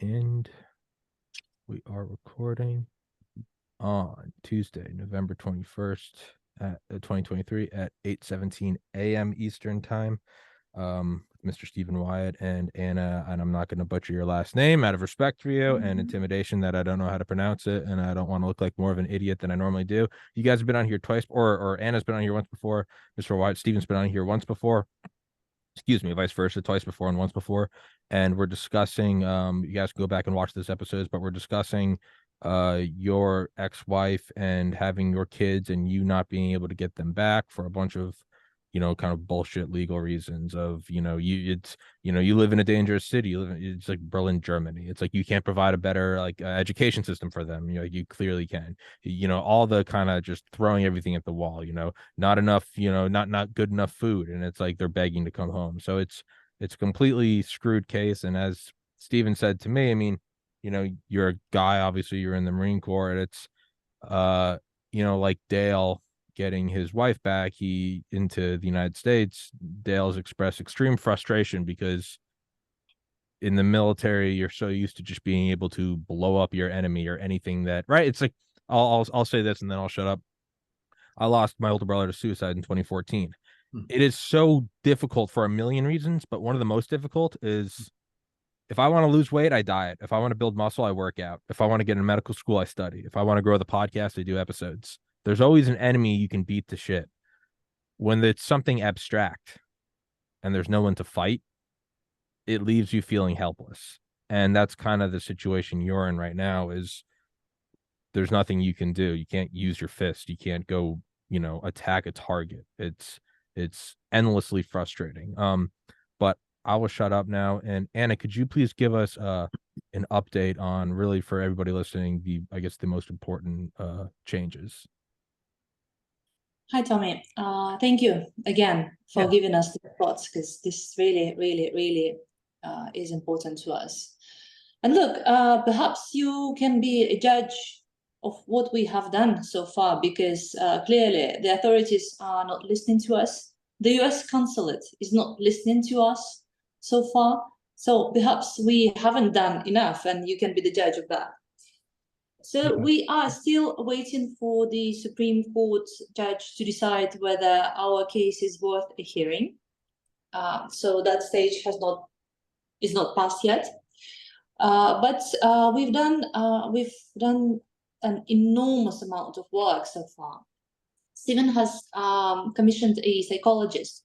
And we are recording on Tuesday, November 21st, 2023 at 8:17 a.m. Eastern Time. Mr. Stephen Wyatt and Anna, and I'm not going to butcher your last name out of respect for you and intimidation that I don't know how to pronounce it, and I don't want to look like more of an idiot than I normally do. You guys have been on here twice, or Anna's been on here once before. Mr. Wyatt, Stephen's been on here once before. Excuse me, vice versa, twice before and once before. And we're discussing, you guys can go back and watch this episodes, but we're discussing your ex-wife and having your kids and you not being able to get them back for a bunch of, kind of bullshit legal reasons of, you live in a dangerous city. It's like Berlin, Germany. It's like you can't provide a better education system for them. You clearly can. All the kind of just throwing everything at the wall. Not enough. Not good enough food, and it's like they're begging to come home. So it's completely screwed case. And as Steven said to me, I mean, you're a guy. Obviously, you're in the Marine Corps, and it's like Dale getting his wife back into the United States. Dale's expressed extreme frustration because in the military you're so used to just being able to blow up your enemy or anything that, right? It's like I'll say this and then I'll shut up. I lost my older brother to suicide in 2014. It is so difficult for a million reasons, but one of the most difficult is if I want to lose weight, I diet. If I want to build muscle, I work out. If I want to get in medical school, I study. If I want to grow the podcast, I do episodes. There's always an enemy you can beat to shit. When it's something abstract and there's no one to fight, it leaves you feeling helpless. And that's kind of the situation you're in right now is there's nothing you can do. You can't use your fist. You can't go, attack a target. It's endlessly frustrating. But I will shut up now. And Anna, could you please give us an update on, really for everybody listening, the most important changes? Hi, Tommy. Thank you again for giving us the thoughts, because this really, really, really is important to us. And look, perhaps you can be a judge of what we have done so far, because clearly the authorities are not listening to us. The US consulate is not listening to us so far. So perhaps we haven't done enough, and you can be the judge of that. So we are still waiting for the Supreme Court judge to decide whether our case is worth a hearing. So that stage is not passed yet. But we've done an enormous amount of work so far. Stephen has commissioned a psychologist,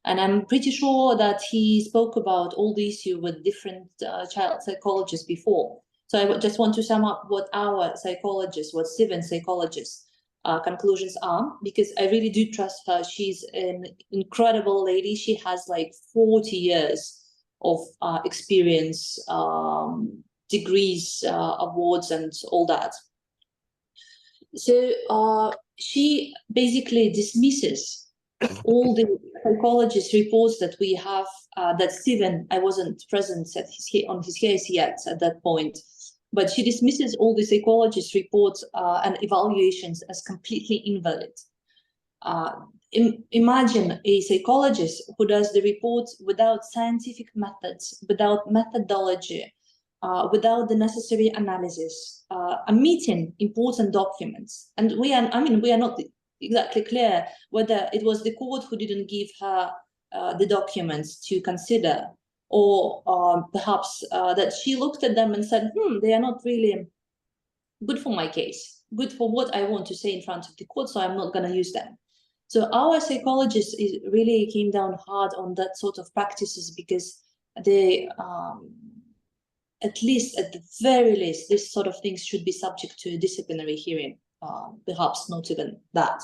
and I'm pretty sure that he spoke about all the issue with different child psychologists before. So I just want to sum up what what Stephen's psychologist conclusions are, because I really do trust her. She's an incredible lady. She has like 40 years of experience, degrees, awards, and all that. So she basically dismisses all the psychologist reports that we have, that Stephen, I wasn't present on his case yet at that point, but she dismisses all the psychologist reports and evaluations as completely invalid. Imagine a psychologist who does the reports without scientific methods, without methodology, without the necessary analysis, omitting important documents. And we are not exactly clear whether it was the court who didn't give her the documents to consider, or perhaps that she looked at them and said, they are not really good for my case, good for what I want to say in front of the court, so I'm not going to use them. So our psychologist really came down hard on that sort of practices, because they, at the very least, this sort of things should be subject to a disciplinary hearing, perhaps not even that.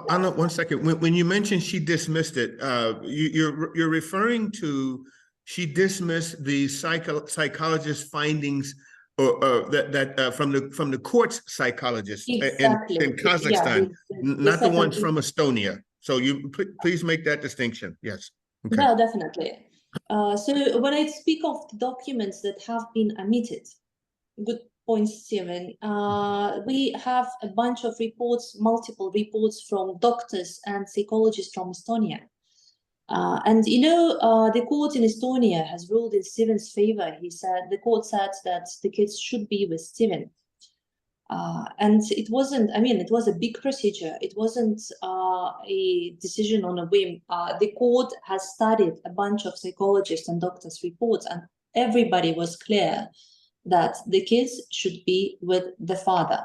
Anna, 1 second. When you mentioned she dismissed it, you're referring to she dismissed the psychologist findings, or that from the court's psychologist in Kazakhstan, not the ones from Estonia. So you please make that distinction. Yes. Okay. No, definitely. So when I speak of the documents that have been omitted, good point, Stephen. We have a bunch of reports, multiple reports from doctors and psychologists from Estonia. And the court in Estonia has ruled in Steven's favor. The court said that the kids should be with Steven. And it wasn't, it was a big procedure. It wasn't a decision on a whim. The court has studied a bunch of psychologists and doctors' reports, and everybody was clear that the kids should be with the father.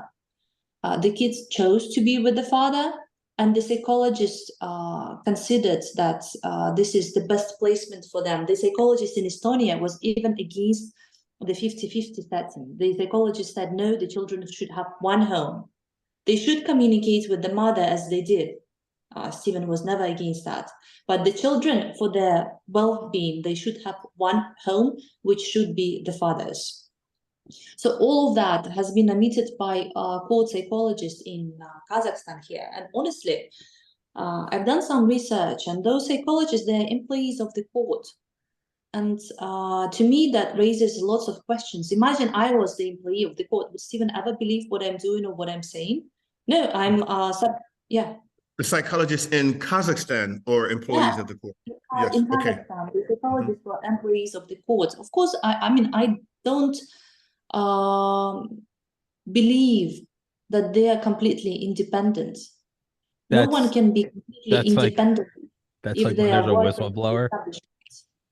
The kids chose to be with the father, and the psychologist considered that this is the best placement for them. The psychologist in Estonia was even against the 50-50 setting. The psychologist said, no, the children should have one home. They should communicate with the mother as they did. Steven was never against that. But the children, for their well-being, they should have one home, which should be the father's. So all of that has been admitted by court psychologists in Kazakhstan here. And honestly, I've done some research, and those psychologists, they're employees of the court. And to me, that raises lots of questions. Imagine I was the employee of the court. Would Steven ever believe what I'm doing or what I'm saying? No, I'm, yeah. The psychologists in Kazakhstan or employees of the court? Yes, in okay. Kazakhstan, the psychologists were employees of the court. Of course, I don't believe that they are completely independent. No one can be completely independent. That's like when there's a whistleblower.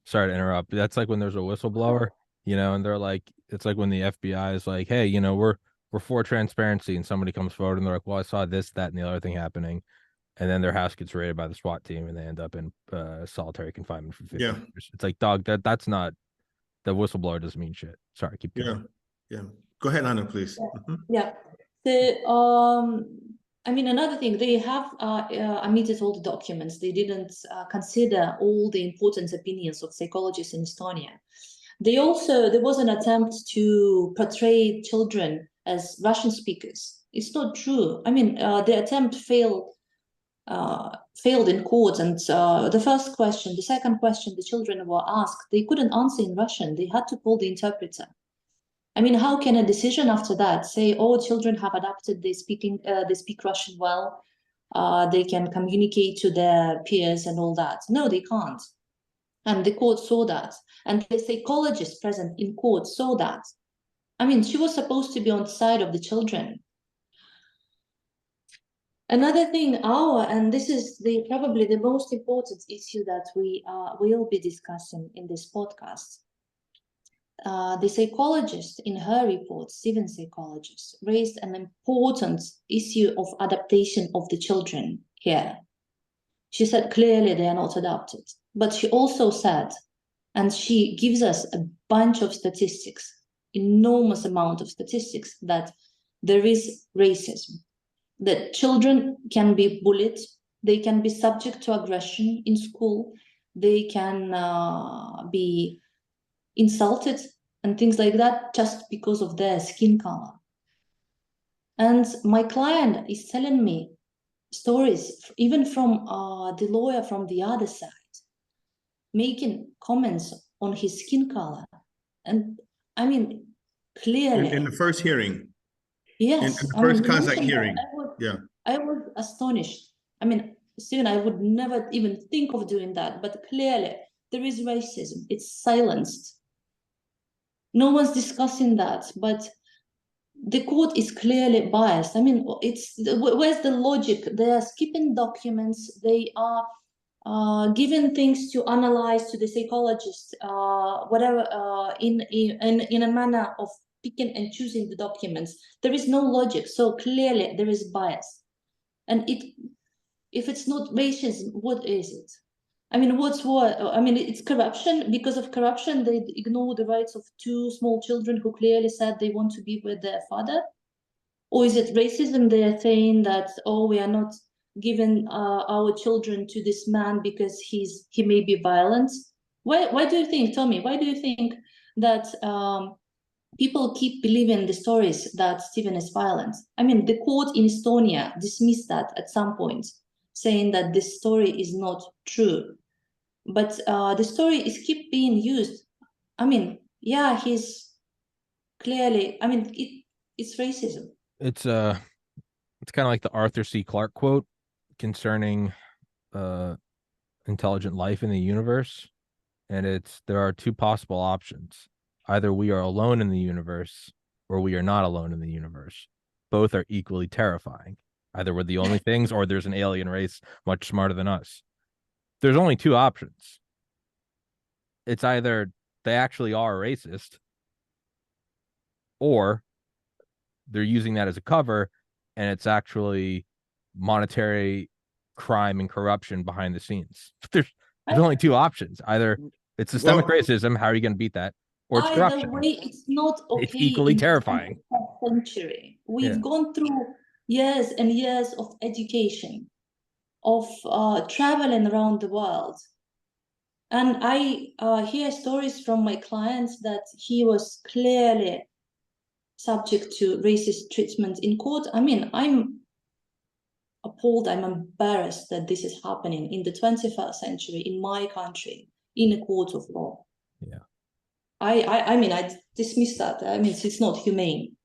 Sorry to interrupt. That's like when there's a whistleblower, and they're like, it's like when the FBI is like, hey, we're for transparency, and somebody comes forward and they're like, well, I saw this, that, and the other thing happening, and then their house gets raided by the SWAT team and they end up in solitary confinement for 50 years. It's like, dog, that's not, the whistleblower doesn't mean shit. Sorry, keep going. Yeah. Go ahead, Anna, please. Yeah. So, another thing, they have omitted all the documents. They didn't consider all the important opinions of psychologists in Estonia. There was an attempt to portray children as Russian speakers. It's not true. The attempt failed in court, and the first question, the second question the children were asked, they couldn't answer in Russian. They had to call the interpreter. How can a decision after that say, oh, children have adapted, they speak Russian well, they can communicate to their peers and all that? No, they can't. And the court saw that. And the psychologist present in court saw that. She was supposed to be on the side of the children. Another thing, and this is probably the most important issue that we will be discussing in this podcast. The psychologist in her report, Steven's psychologist, raised an important issue of adaptation of the children here. She said clearly they are not adopted, but she also said, and she gives us a bunch of statistics, enormous amount of statistics, that there is racism, that children can be bullied, they can be subject to aggression in school, they can be insulted and things like that just because of their skin color. And my client is telling me stories, even from the lawyer from the other side, making comments on his skin color. And clearly. In the first hearing. Yes. In the first Kazakh hearing. I was astonished. Steven, I would never even think of doing that, but clearly there is racism. It's silenced. No one's discussing that, but the court is clearly biased. Where's the logic? They are skipping documents. They are giving things to analyze to the psychologist, in a manner of picking and choosing the documents. There is no logic. So clearly there is bias. And if it's not racism, what is it? What's what? It's corruption. Because of corruption, they ignore the rights of two small children who clearly said they want to be with their father. Or is it racism? They are saying that, oh, we are not giving our children to this man because he may be violent. Why do you think, Tommy? Why do you think that people keep believing the stories that Steven is violent? The court in Estonia dismissed that at some point, saying that this story is not true. But the story is keep being used. He's clearly, it's racism. It's kind of like the Arthur C. Clarke quote concerning intelligent life in the universe, and there are two possible options. Either we are alone in the universe or we are not alone in the universe. Both are equally terrifying. Either we're the only things or there's an alien race much smarter than us. There's only two options. It's either they actually are racist or they're using that as a cover and it's actually monetary crime and corruption behind the scenes. There's only two options. Either it's systemic racism, how are you going to beat that? Or it's corruption. Either way, it's not okay. It's equally terrifying. In the 21st century. We've gone through years and years of education, of traveling around the world. And I hear stories from my clients that he was clearly subject to racist treatment in court. I mean, I'm appalled, I'm embarrassed that this is happening in the 21st century in my country, in a court of law. Yeah. I mean, I dismiss that. I mean, it's not humane.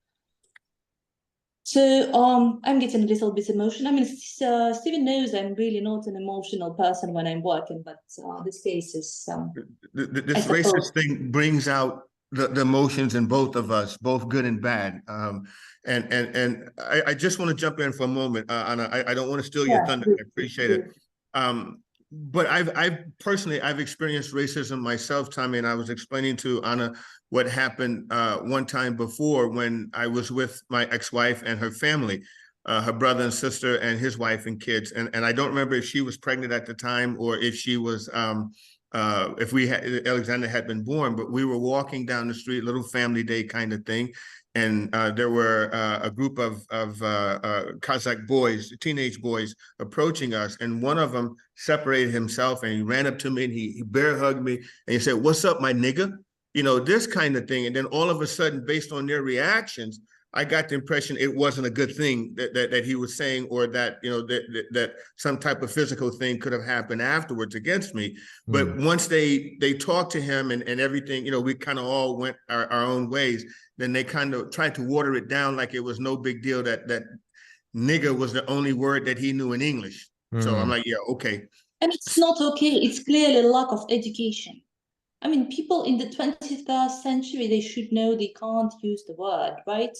So I'm getting a little bit emotional. I mean, Stephen knows I'm really not an emotional person when I'm working, but this case is... this racist thing brings out the emotions in both of us, both good and bad. And I just want to jump in for a moment, Anna. I don't want to steal your thunder. I appreciate it. But I've personally experienced racism myself, Tommy, and I was explaining to Anna what happened one time before when I was with my ex-wife and her family, her brother and sister and his wife and kids. And I don't remember if she was pregnant at the time or if she was, Alexander had been born, but we were walking down the street, little family day kind of thing. And there were a group of Kazakh boys, teenage boys, approaching us. And one of them separated himself and he ran up to me and he bear hugged me and he said, "What's up, my nigga?" You know, this kind of thing. And then all of a sudden, based on their reactions, I got the impression it wasn't a good thing that he was saying, or that, you know, that some type of physical thing could have happened afterwards against me. But once they talked to him and everything, you know, we kind of all went our own ways. Then they kind of tried to water it down like it was no big deal that nigga was the only word that he knew in English. So I'm like, yeah, okay. And it's not okay. It's clearly lack of education. I mean, people in the 21st century, they should know they can't use the word, right?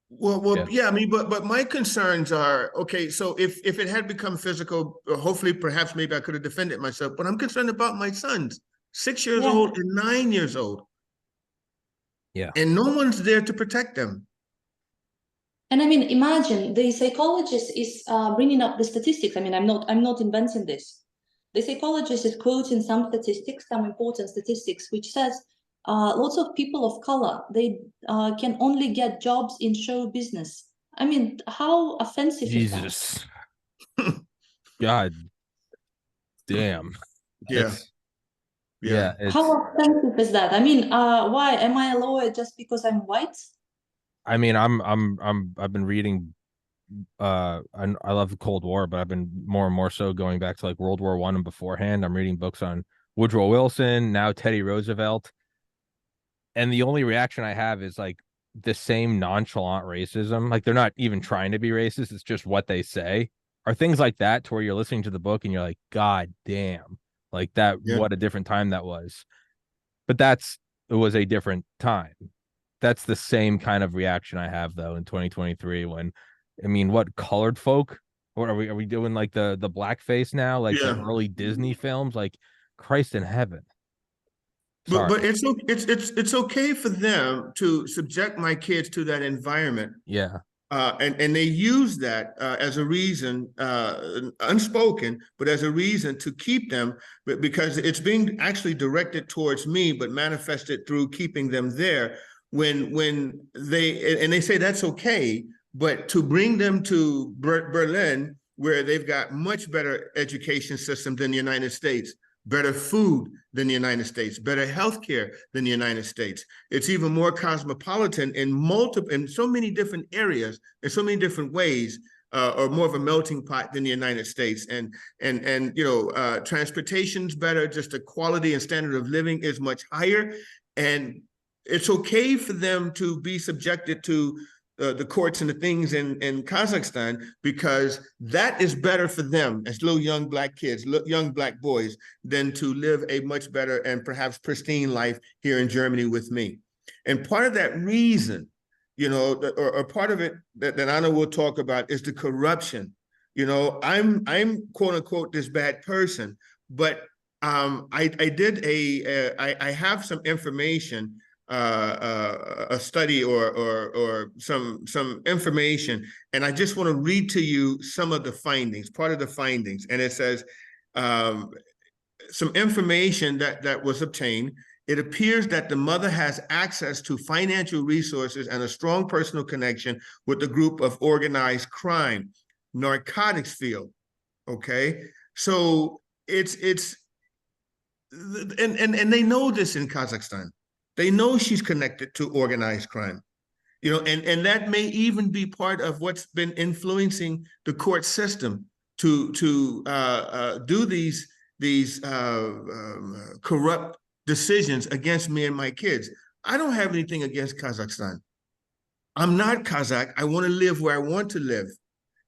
Well, yeah. I mean, but my concerns are, okay, so if it had become physical, hopefully, perhaps, maybe I could have defended myself, but I'm concerned about my sons, 6 years old and 9 years old. Yeah. And no one's there to protect them. And I mean, imagine the psychologist is bringing up the statistics. I mean, I'm not inventing this. The psychologist is quoting some statistics, some important statistics, which says lots of people of color, they can only get jobs in show business. I mean, how offensive is that? God damn. Yeah. How offensive is that? I mean, why am I a lawyer just because I'm white? I mean, I've been reading. I love the Cold War, but I've been more and more so going back to like World War I and beforehand. I'm reading books on Woodrow Wilson, now Teddy Roosevelt, and the only reaction I have is like the same nonchalant racism. Like they're not even trying to be racist; it's just what they say. Are things like that to where you're listening to the book and you're like, God damn. Like that, what a different time that was. But it was a different time. That's the same kind of reaction I have though in 2023 when, I mean, what colored folk? What are we doing like the blackface now? Like the early Disney films? Like Christ in heaven. Sorry. But it's okay for them to subject my kids to that environment. Yeah. And they use that as a reason, unspoken, but as a reason to keep them, but because it's being actually directed towards me, but manifested through keeping them there. When they say that's okay, but to bring them to Berlin, where they've got much better education system than the United States, better food than the United States, better healthcare than the United States. It's even more cosmopolitan in so many different areas, in so many different ways, or more of a melting pot than the United States. And you know, transportation's better, just the quality and standard of living is much higher. And it's okay for them to be subjected to the courts and the things in Kazakhstan, because that is better for them as little young Black kids, young Black boys, than to live a much better and perhaps pristine life here in Germany with me. And part of that reason, you know, or part of it that Anna will talk about is the corruption. You know, I'm quote unquote this bad person, but I have some information, a study or some information, and I just want to read to you some of the findings, part of the findings, and it says some information that was obtained. It appears that the mother has access to financial resources and a strong personal connection with the group of organized crime, narcotics field. Okay, so it's and they know this in Kazakhstan. They know she's connected to organized crime, you know, and that may even be part of what's been influencing the court system to do these corrupt decisions against me and my kids. I don't have anything against Kazakhstan. I'm not Kazakh. I want to live where I want to live,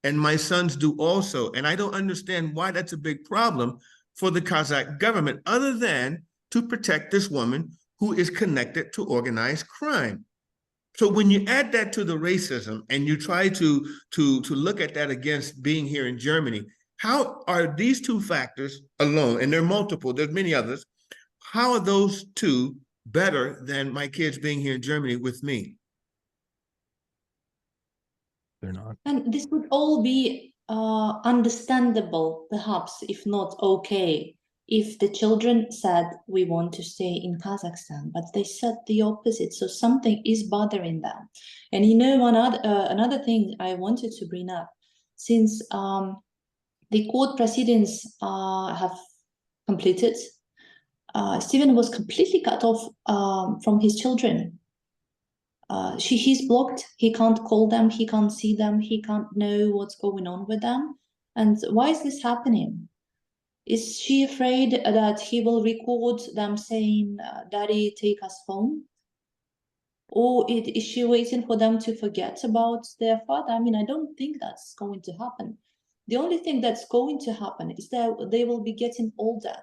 and my sons do also. And I don't understand why that's a big problem for the Kazakh government, other than to protect this woman who is connected to organized crime. So when you add that to the racism and you try to look at that against being here in Germany, how are these two factors alone, and there are multiple, there's many others, how are those two better than my kids being here in Germany with me? They're not. And this would all be understandable, perhaps, if not okay, if the children said, we want to stay in Kazakhstan, but they said the opposite. So something is bothering them. And you know, another thing I wanted to bring up, since the court proceedings have completed, Stephen was completely cut off from his children. He's blocked. He can't call them. He can't see them. He can't know what's going on with them. And why is this happening? Is she afraid that he will record them saying, Daddy, take us home? Or is she waiting for them to forget about their father? I mean, I don't think that's going to happen. The only thing that's going to happen is that they will be getting older.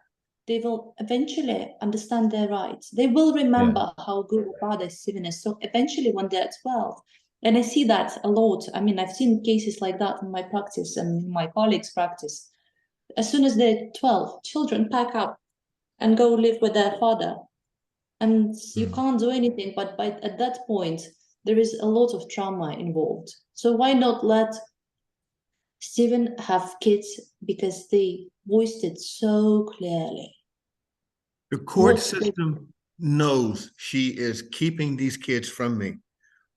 They will eventually understand their rights. They will remember how good a father Stephen is. So eventually when they're 12, and I see that a lot. I mean, I've seen cases like that in my practice and in my colleagues' practice. As soon as they're 12, children pack up and go live with their father. And you can't do anything, but at that point, there is a lot of trauma involved. So why not let Stephen have kids, because they voiced it so clearly. The court system knows she is keeping these kids from me.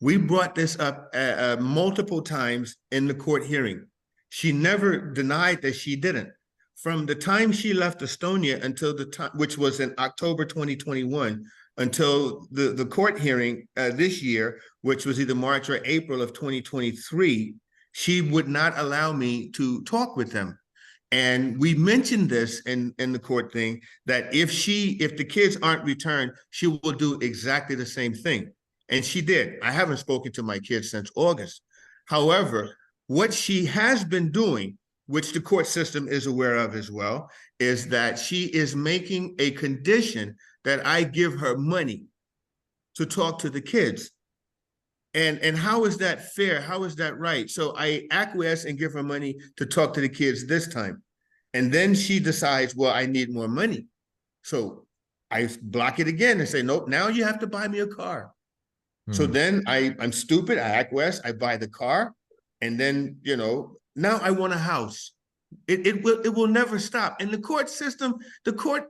We brought this up multiple times in the court hearing. She never denied that she didn't. From the time she left Estonia until the time, which was in October 2021, until the court hearing this year, which was either March or April of 2023, she would not allow me to talk with them. And we mentioned this in the court thing, that if the kids aren't returned, she will do exactly the same thing. And she did. I haven't spoken to my kids since August. However, what she has been doing, which the court system is aware of as well, is that she is making a condition that I give her money to talk to the kids. And how is that fair? How is that right? So I acquiesce and give her money to talk to the kids this time. And then she decides, well, I need more money. So I block it again and say, nope, now you have to buy me a car. So then I'm stupid, I acquiesce, I buy the car. And then, you know, now I want a house. It will never stop. And the court system,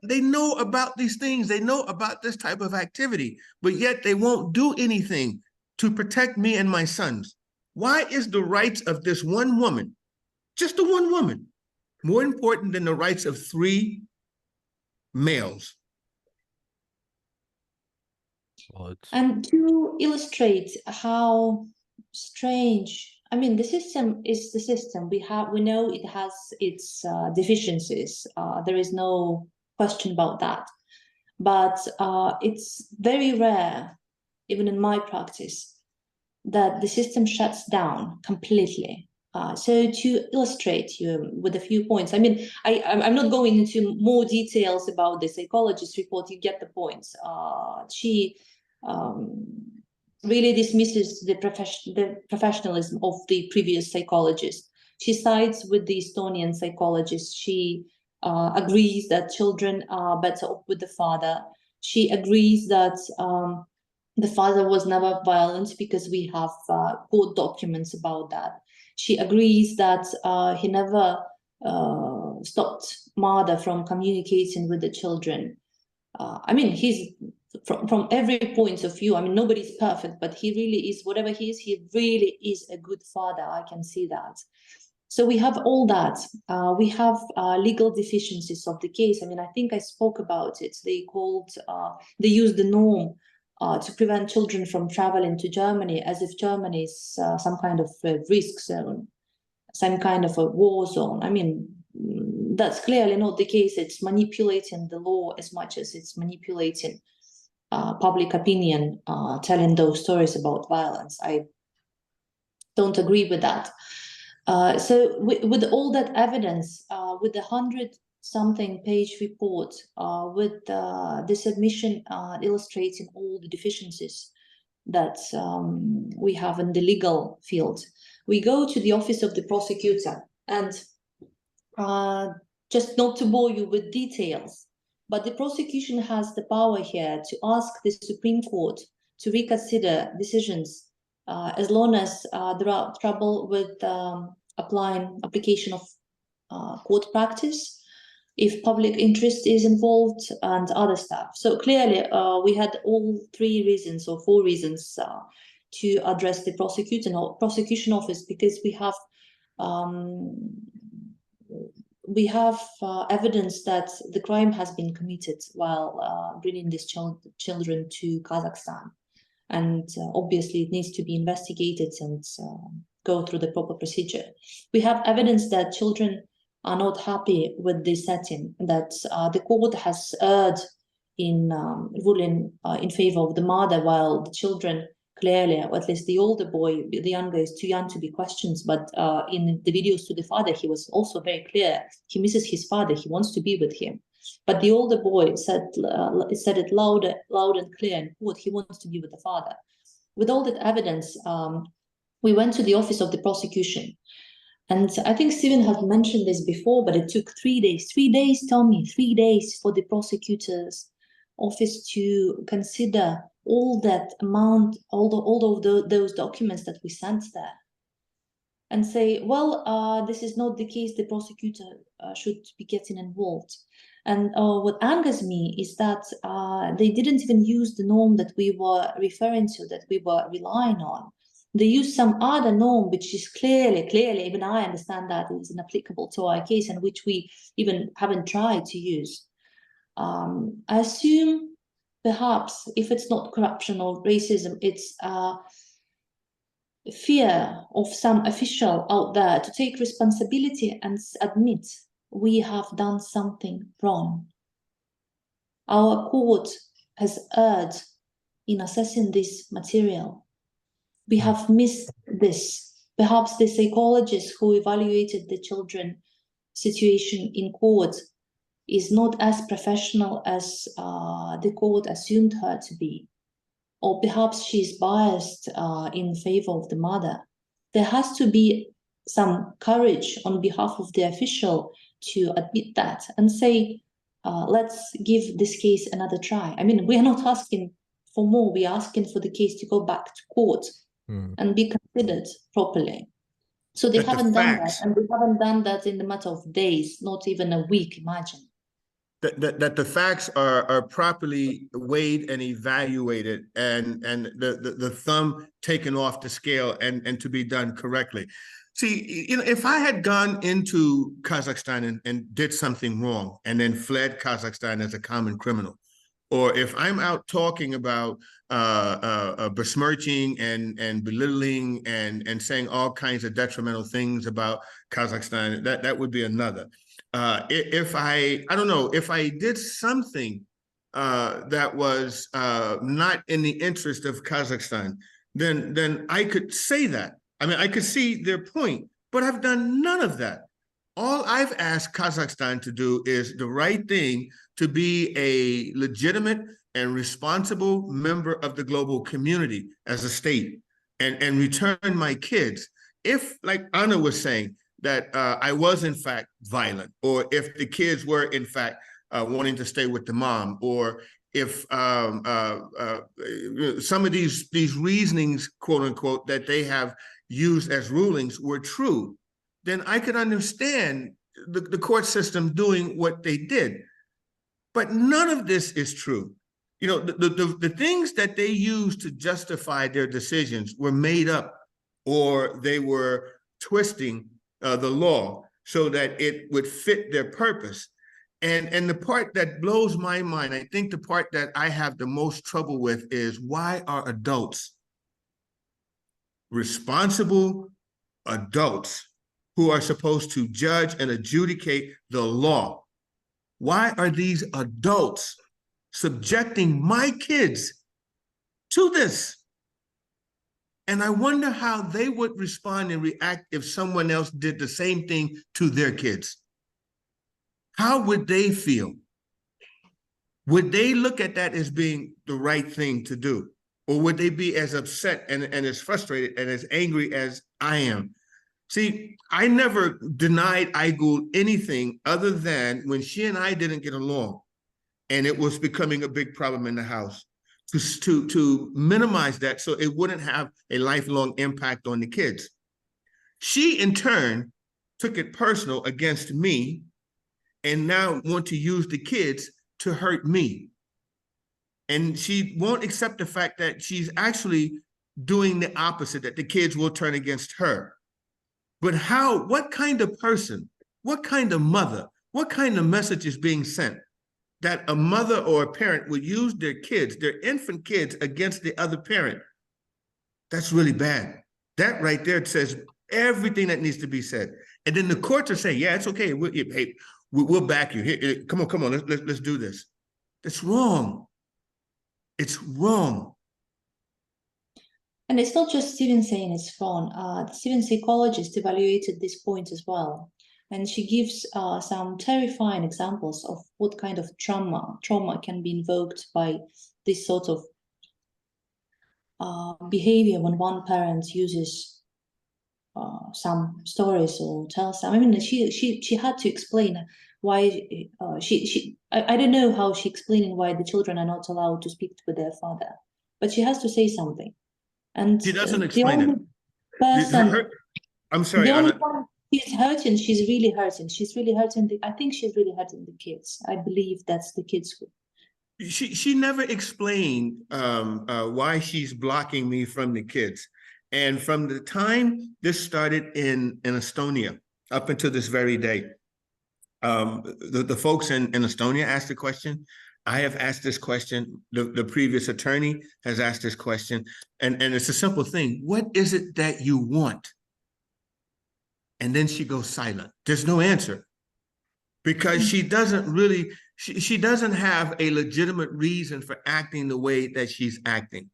they know about these things. They know about this type of activity, but yet they won't do anything to protect me and my sons. Why is the rights of this one woman, just the one woman, more important than the rights of 3 males? Well, and to illustrate how strange, I mean, the system is the system. We know it has its deficiencies. There is no question about that. But it's very rare, even in my practice, that the system shuts down completely. So to illustrate you with a few points, I mean, I'm not going into more details about the psychologist report. You get the points. She really dismisses the professionalism of the previous psychologist. She sides with the Estonian psychologist. She agrees that children are better off with the father. She agrees that the father was never violent because we have court documents about that. She agrees that he never stopped mother from communicating with the children. I mean, he's from every point of view. I mean, nobody's perfect, but he really is, whatever he is, he really is a good father. I can see that. So we have all that. We have legal deficiencies of the case. I mean, I think I spoke about it. They used the norm to prevent children from traveling to Germany, as if Germany is some kind of risk zone, some kind of a war zone. I mean, that's clearly not the case. It's manipulating the law as much as it's manipulating public opinion, telling those stories about violence. I don't agree with that. So with all that evidence, with the 100-something page report, with the submission illustrating all the deficiencies that we have in the legal field, we go to the office of the prosecutor. And just not to bore you with details, but the prosecution has the power here to ask the Supreme Court to reconsider decisions as long as there are trouble with application of court practice, if public interest is involved, and other stuff. So clearly, we had all 3 reasons or 4 reasons to address the prosecution office, because we have evidence that the crime has been committed while bringing these children to Kazakhstan. And obviously it needs to be investigated and go through the proper procedure. We have evidence that children are not happy with this setting, that the court has erred in ruling in favor of the mother, while the children clearly, or at least the older boy, the younger, is too young to be questioned. But in the videos to the father, he was also very clear. He misses his father. He wants to be with him. But the older boy said it loud and clear in court. He wants to be with the father. With all that evidence, we went to the office of the prosecution. And I think Steven had mentioned this before, but it took 3 days. 3 days, Tommy, 3 days for the prosecutor's office to consider all that amount, all of those documents that we sent there, and say, well, this is not the case. The prosecutor should be getting involved. And what angers me is that they didn't even use the norm that we were referring to, that we were relying on. They used some other norm, which is clearly, even I understand that it is inapplicable to our case, and which we even haven't tried to use. I assume perhaps if it's not corruption or racism, it's fear of some official out there to take responsibility and admit we have done something wrong. Our court has erred in assessing this material. We have missed this. Perhaps the psychologist who evaluated the children's situation in court is not as professional as the court assumed her to be. Or perhaps she's biased in favor of the mother. There has to be some courage on behalf of the official to admit that and say, let's give this case another try. I mean, we are not asking for more. We are asking for the case to go back to court and be considered properly. So they haven't done that, and they haven't done that in the matter of days, not even a week, imagine. That the facts are properly weighed and evaluated, and the thumb taken off the scale and to be done correctly. See, you know, if I had gone into Kazakhstan and did something wrong and then fled Kazakhstan as a common criminal, or if I'm out talking about besmirching and belittling and saying all kinds of detrimental things about Kazakhstan, that would be another. If I don't know, if I did something that was not in the interest of Kazakhstan, then I could say that. I mean, I could see their point, but I've done none of that. All I've asked Kazakhstan to do is the right thing, to be a legitimate and responsible member of the global community as a state, and return my kids. If, like Anna was saying, that I was in fact violent, or if the kids were in fact wanting to stay with the mom, or if some of these reasonings, quote unquote, that they have used as rulings were true, then I could understand the court system doing what they did. But none of this is true. You know, the things that they used to justify their decisions were made up, or they were twisting the law so that it would fit their purpose. And the part that blows my mind, I think the part that I have the most trouble with, is why are adults, responsible adults who are supposed to judge and adjudicate the law, why are these adults subjecting my kids to this? And I wonder how they would respond and react if someone else did the same thing to their kids. How would they feel? Would they look at that as being the right thing to do? Or would they be as upset and as frustrated and as angry as I am? See, I never denied Aygul anything other than when she and I didn't get along and it was becoming a big problem in the house, to minimize that so it wouldn't have a lifelong impact on the kids. She, in turn, took it personal against me and now want to use the kids to hurt me. And she won't accept the fact that she's actually doing the opposite, that the kids will turn against her. But how, what kind of person, what kind of mother, what kind of message is being sent that a mother or a parent would use their kids, their infant kids, against the other parent? That's really bad. That right there says everything that needs to be said. And then the courts are saying, yeah, it's okay. We'll back you. Here, come on, let's do this. That's wrong. It's wrong. And it's not just Steven saying it's wrong. The Steven psychologist evaluated this point as well. And she gives some terrifying examples of what kind of trauma can be invoked by this sort of behavior when one parent uses some stories or tells them. I mean, she had to explain why I don't know how she explaining why the children are not allowed to speak with their father, but she has to say something. And she doesn't explain it. I'm sorry. The only one she's hurting, she's really hurting. She's really hurting. I think she's really hurting the kids. I believe that's the kids. She never explained why she's blocking me from the kids. And from the time this started in Estonia up until this very day, the folks in Estonia asked the question. I have asked this question. The previous attorney has asked this question. And it's a simple thing. What is it that you want? And then she goes silent. There's no answer. Because she doesn't really, she doesn't have a legitimate reason for acting the way that she's acting.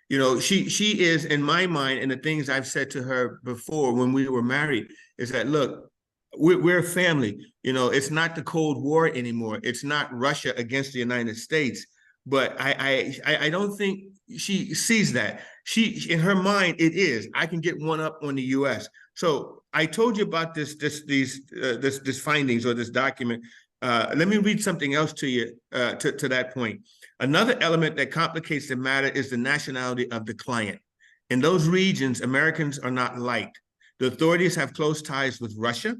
You know, she is, in my mind, and the things I've said to her before when we were married, is that, look, we're a family. You know, it's not the Cold War anymore. It's not Russia against the United States. But I don't think she sees that. In her mind, it is. I can get one up on the U.S. So I told you about this findings or this document. Let me read something else to you to that point. Another element that complicates the matter is the nationality of the client. In those regions, Americans are not liked. The authorities have close ties with Russia,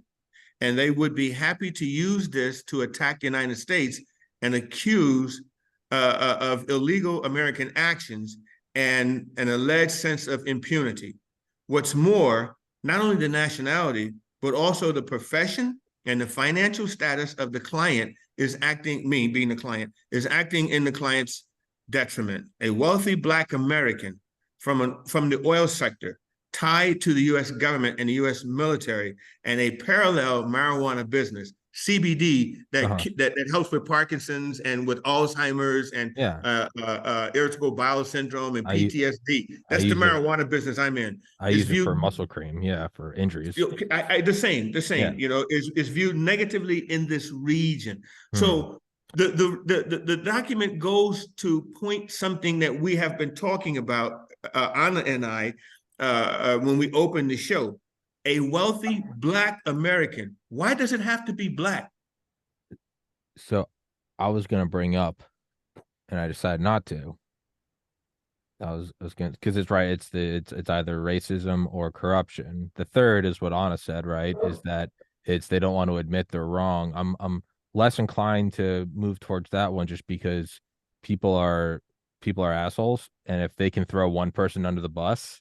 and they would be happy to use this to attack the United States and accuse of illegal American actions and an alleged sense of impunity. What's more, not only the nationality, but also the profession and the financial status of the client is acting, me being the client, is acting in the client's detriment. A wealthy Black American from the oil sector tied to the U.S. government and the U.S. military and a parallel marijuana business CBD that Uh-huh. that helps with Parkinson's and with Alzheimer's and Yeah. irritable bowel syndrome and I u- PTSD. I That's the use it. marijuana business I'm in. I It's use it for viewed muscle cream. Yeah, for injuries. the same, Yeah. you know, is viewed negatively in this region. So the document goes to point something that we have been talking about, Anna and I, when we opened the show. A wealthy Black American. Why does it have to be Black? So I was gonna bring up, and I decided not to. I was gonna, because it's right. It's either racism or corruption. The third is what Anna said, right? Is that it's they don't want to admit they're wrong. I'm less inclined to move towards that one just because people are people are assholes, and if they can throw one person under the bus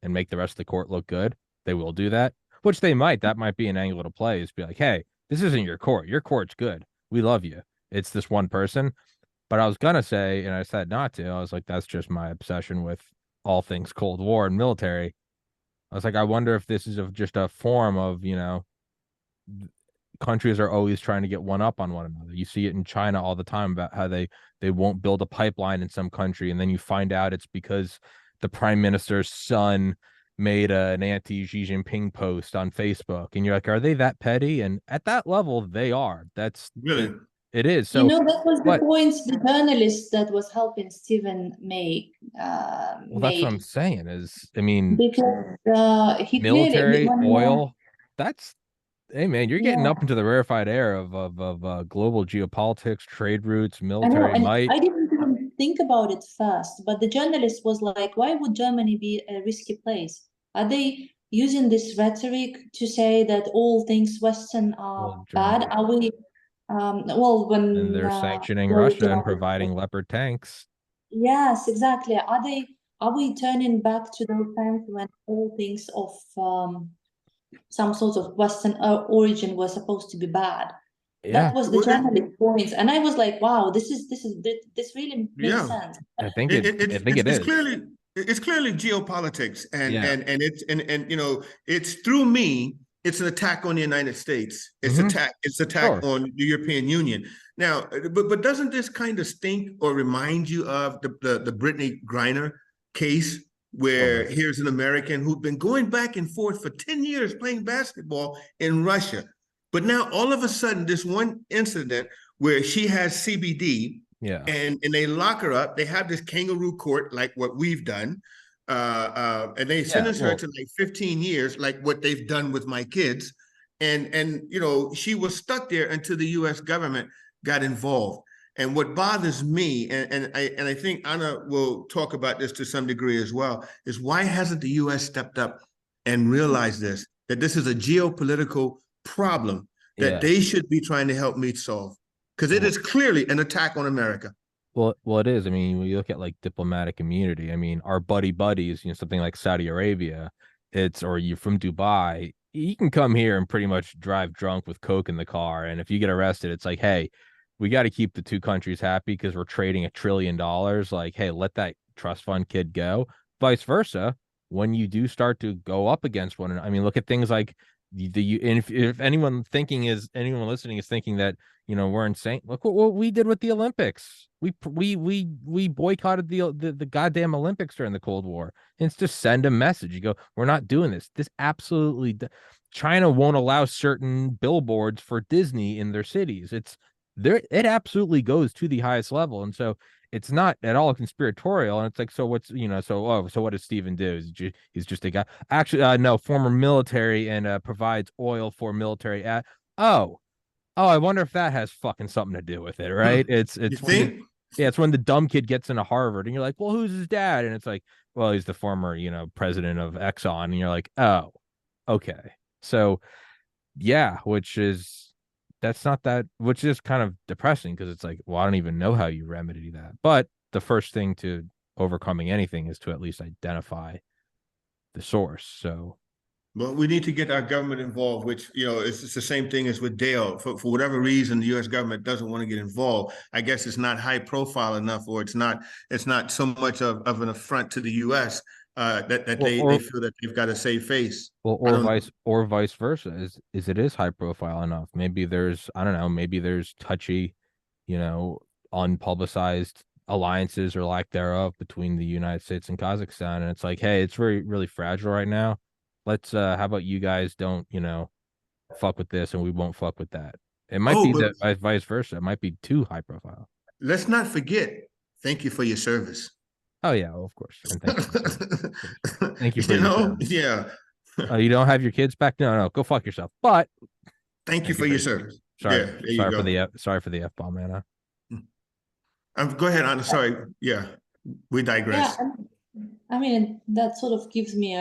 and make the rest of the court look good, they will do that. Which they might. That might be an angle to play. Is be like, hey, this isn't your court. Your court's good. We love you. It's this one person. But I was gonna say, and I said not to. I was like, that's just my obsession with all things Cold War and military. I was like, I wonder if this is just a form of, countries are always trying to get one up on one another. You see it in China all the time about how they won't build a pipeline in some country, and then you find out it's because the prime minister's son made an anti Xi Jinping post on Facebook, and you're like, are they that petty? And at that level, they are. That's Really? it is. You So, know, that was the but point the journalist that was helping Stephen make well, that's what I'm made, saying. Is I mean, because he clearly military, when, oil. That's hey man, you're getting yeah, up into the rarefied air of global geopolitics, trade routes, I know, military and might. I didn't even think about it first, but the journalist was like, why would Germany be a risky place? Are they using this rhetoric to say that all things Western are Well, bad? Germany, Are we, well, and when, they're sanctioning well, Russia and providing Leopard tanks. yes, exactly. Are we turning back to those times when all things of some sort of Western origin were supposed to be bad? Yeah, That was the Well, journalist point, and I was like, "Wow, this really makes yeah. sense." I think it is. It's clearly geopolitics, Yeah. and it's and you know, it's through me. It's an attack on the United States. Mhm. It's attack Sure. on the European Union. Now, but doesn't this kind of stink or remind you of the Brittany Griner case, Totally. where here's an American who'd been going back and forth for 10 years playing basketball in Russia, but now all of a sudden this one incident where she has CBD, Yeah. and they lock her up. They have this kangaroo court like what we've done, and they Yeah. sentence her to like 15 years, like what they've done with my kids. And you know, she was stuck there until the U.S. government got involved. And what bothers me, and I think Anna will talk about this to some degree as well, is why hasn't the U.S. stepped up and realized this, that this is a geopolitical problem that Yeah. they should be trying to help me solve? Because it is clearly an attack on America. Well, it is. I mean, when you look at like diplomatic immunity, I mean, our buddies, something like Saudi Arabia, or you're from Dubai, you can come here and pretty much drive drunk with coke in the car, and if you get arrested, it's like, hey, we got to keep the two countries happy because we're trading $1 trillion. Like, hey, let that trust fund kid go. Vice versa, when you do start to go up against one another, I mean, look at things like and if anyone listening is thinking that we're insane. Look what we did with the Olympics. We boycotted the goddamn Olympics during the Cold War. And it's just send a message. You go, we're not doing this. This absolutely China won't allow certain billboards for Disney in their cities. It's there. It absolutely goes to the highest level. And so it's not at all conspiratorial. And it's like, so what's, so what does Steven do? He's just a guy. Actually, no, former military and provides oil for military Oh, I wonder if that has fucking something to do with it, right? It's You think? it's when the dumb kid gets into Harvard and you're like, well, who's his dad? And it's like, well, he's the former, president of Exxon. And you're like, oh, okay. So yeah, which is kind of depressing because it's like, well, I don't even know how you remedy that. But the first thing to overcoming anything is to at least identify the source. So Well, we need to get our government involved, which, it's the same thing as with Dale. For whatever reason, the U.S. government doesn't want to get involved. I guess it's not high profile enough, or it's not so much of an affront to the U.S. they feel that they've got to save face. Well, or vice versa. Is it is high profile enough? Maybe there's, I don't know, maybe there's touchy, unpublicized alliances or lack thereof between the United States and Kazakhstan, and it's like, hey, it's really fragile right now. Let's how about you guys don't, fuck with this and we won't fuck with that. It might be that vice versa. It might be too high profile. Let's not forget, thank you for your service. Oh yeah, well, of course. And thank you for your service. Yeah. You don't have your kids back? No, go fuck yourself. But thank you for your service. Sorry, sorry for the F-bomb, man. Go ahead, Anna. Sorry. Yeah, we digress. Yeah, I mean, that sort of gives me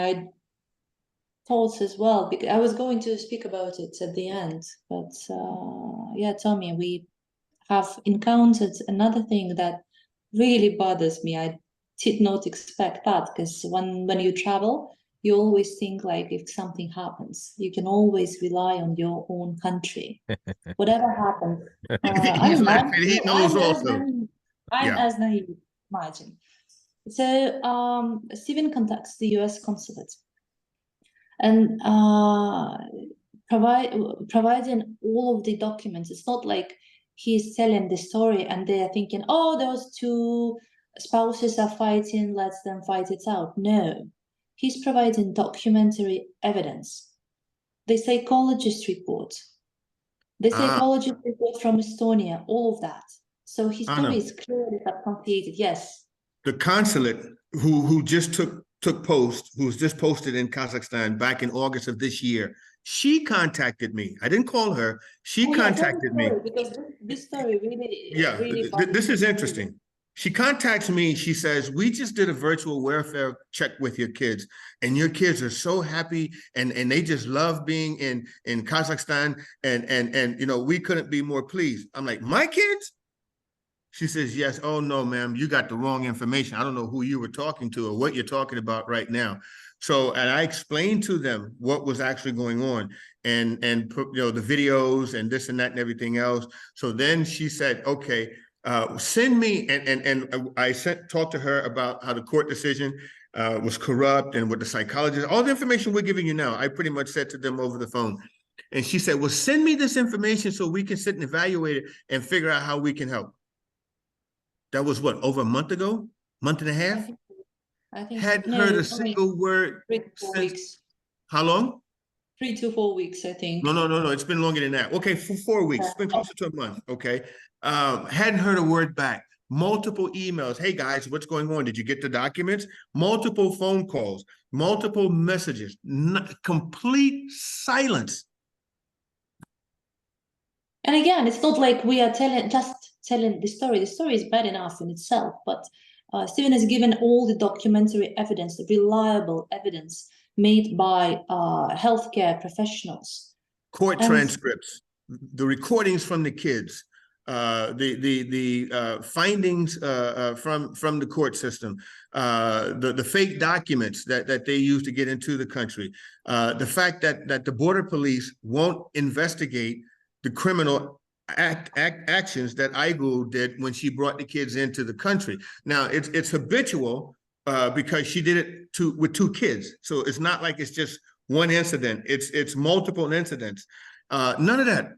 thoughts as well, because I was going to speak about it at the end, but yeah, Tommy, we have encountered another thing that really bothers me. I did not expect that, because when you travel, you always think like if something happens, you can always rely on your own country. Whatever happens. He's laughing. He knows also. I'm as naive, imagine. So Stephen contacts the US consulate and providing all of the documents. It's not like he's telling the story and they're thinking, oh, those two spouses are fighting, let them fight it out. No, he's providing documentary evidence. The psychologist report, from Estonia, all of that. So his story is clearly substantiated. Yes. The consulate who just who's just posted in Kazakhstan back in August of this year, she contacted me. I didn't call her. She contacted me. Because this story really... Yeah, this is interesting. She contacts me. She says, we just did a virtual welfare check with your kids, and your kids are so happy, and they just love being in Kazakhstan, and we couldn't be more pleased. I'm like, my kids? She says, yes. Oh, no, ma'am, you got the wrong information. I don't know who you were talking to or what you're talking about right now. So, and I explained to them what was actually going on and the videos and this and that and everything else. So then she said, okay, send me, and I talked to her about how the court decision was corrupt and what the psychologist, all the information we're giving you now, I pretty much said to them over the phone. And she said, well, send me this information so we can sit and evaluate it and figure out how we can help. That was what, over a month ago? Month and a half? I think hadn't heard a single word. 3 to 4 weeks. How long? 3 to 4 weeks, I think. No. It's been longer than that. Okay, for 4 weeks. It's been closer to a month. Okay. Hadn't heard a word back. Multiple emails. Hey guys, what's going on? Did you get the documents? Multiple phone calls, multiple messages, complete silence. And again, it's not like we are just telling the story. The story is bad enough in itself, but Stephen has given all the documentary evidence, the reliable evidence made by healthcare professionals. Court transcripts, the recordings from the kids, the findings from the court system, the fake documents that they use to get into the country, the fact that the border police won't investigate the criminal actions that Aigul did when she brought the kids into the country. Now it's habitual because she did it with 2 kids, so it's not like it's just one incident. It's multiple incidents. None of that.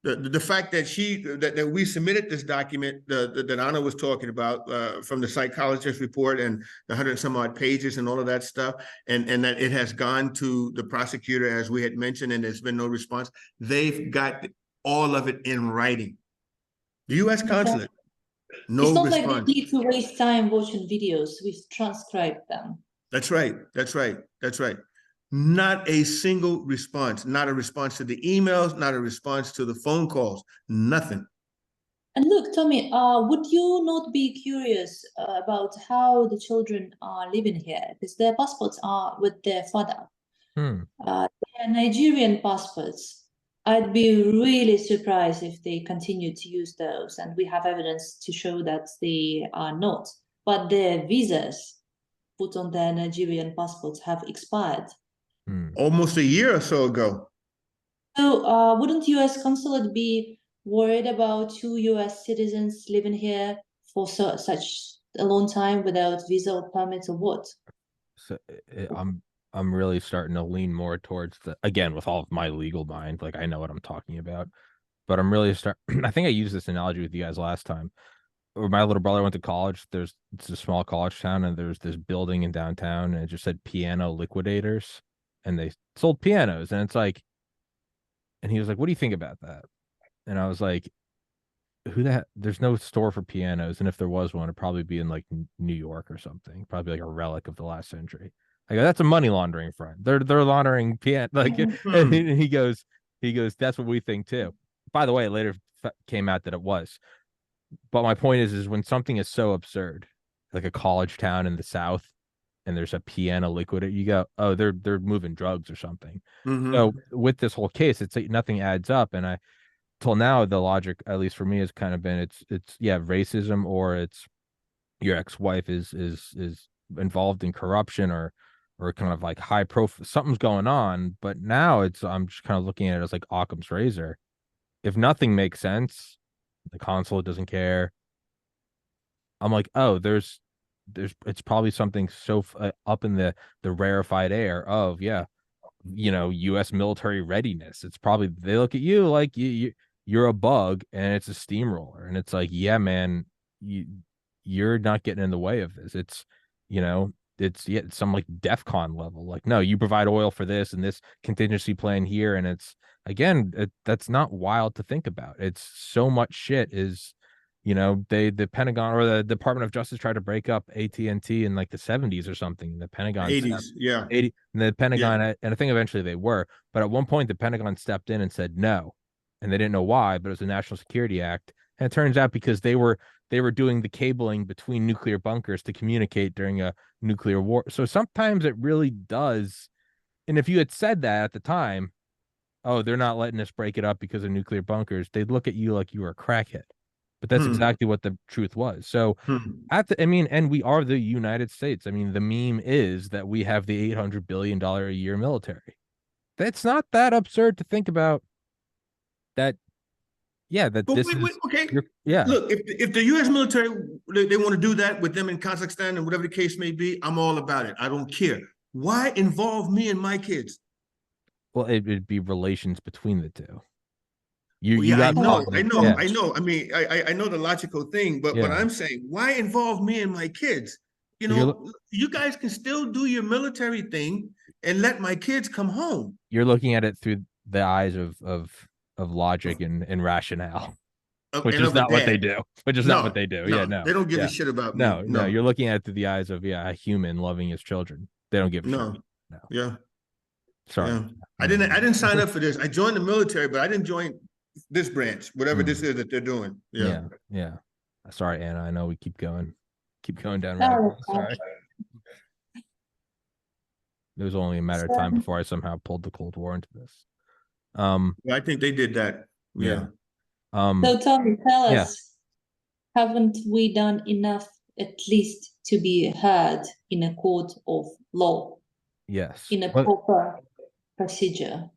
The fact that we submitted this document that Anna was talking about from the psychologist report and the 100 and some odd pages and all of that stuff, and that it has gone to the prosecutor as we had mentioned, and there's been no response. They've got all of it in writing. The U.S. consulate, no response. It's not like they need to waste time watching videos. We've transcribed them. That's right. Not a single response, not a response to the emails, not a response to the phone calls, nothing. And look, Tommy, would you not be curious about how the children are living here? Because their passports are with their father. Their Nigerian passports. I'd be really surprised if they continue to use those, and we have evidence to show that they are not. But their visas put on their Nigerian passports have expired. Almost a year or so ago. So wouldn't U.S. consulate be worried about 2 U.S. citizens living here for such a long time without visa or permits or what? So I'm really starting to lean more towards again, with all of my legal mind, like I know what I'm talking about, but I'm really I think I used this analogy with you guys last time. Where my little brother went to college. It's a small college town, and there's this building in downtown, and it just said piano liquidators, and they sold pianos. And it's like, and he was like, "What do you think about that?" And I was like, "Who that? There's no store for pianos, and if there was one, it'd probably be in like New York or something, probably like a relic of the last century." I go, "That's a money laundering friend. They're laundering piano." Like, and he goes, "That's what we think too." By the way, it later came out that it was. But my point is when something is so absurd, like a college town in the South, and there's a piano liquidator, you go, "Oh, they're moving drugs or something." So with this whole case, it's like nothing adds up. And till now, the logic, at least for me, has kind of been it's yeah, racism, or it's your ex-wife is involved in corruption, or kind of like high profile, something's going on. But now I'm just kind of looking at it as like Occam's razor. If nothing makes sense, the consulate doesn't care. I'm like, oh, it's probably something so up in the rarefied air of, yeah, U.S. military readiness. It's probably, they look at you like you're a bug and it's a steamroller, and it's like, yeah, man, you're not getting in the way of this. It's it's some like DEFCON level. Like, no, you provide oil for this and this contingency plan here, and it's again, that's not wild to think about. It's so much shit is. The Pentagon or the Department of Justice tried to break up AT&T in like the 70s or something. The Pentagon 80s, yeah. 80, and the Pentagon, and I think eventually they were, but at one point the Pentagon stepped in and said no, and they didn't know why, but it was a National Security Act, and it turns out because they were doing the cabling between nuclear bunkers to communicate during a nuclear war. So sometimes it really does. And if you had said that at the time, oh, they're not letting us break it up because of nuclear bunkers, they'd look at you like you were a crackhead. But that's exactly what the truth was. So and we are the United States. I mean, the meme is that we have the $800 billion a year military. That's not that absurd to think about. That, yeah, that but this wait, is okay. Yeah. Look, if the U.S. military they want to do that with them in Kazakhstan and whatever the case may be, I'm all about it. I don't care. Why involve me and my kids? Well, it'd be relations between the two. I know. I mean, I know the logical thing, but what I'm saying, why involve me and my kids? You guys can still do your military thing and let my kids come home. You're looking at it through the eyes of logic and rationale, which is not what they do. Which is not what they do. No, they don't give a shit about me. No, you're looking at it through the eyes of a human loving his children. They don't give a shit. No. Yeah. Sorry. Yeah. I didn't sign up for this. I joined the military, but I didn't join this branch, whatever this is that they're doing. Yeah. Sorry, Anna. I know we keep going down. Sorry. It was only a matter of time before I somehow pulled the Cold War into this. I think they did that. Yeah. So Tommy, tell us, haven't we done enough at least to be heard in a court of law? Yes. In a proper procedure.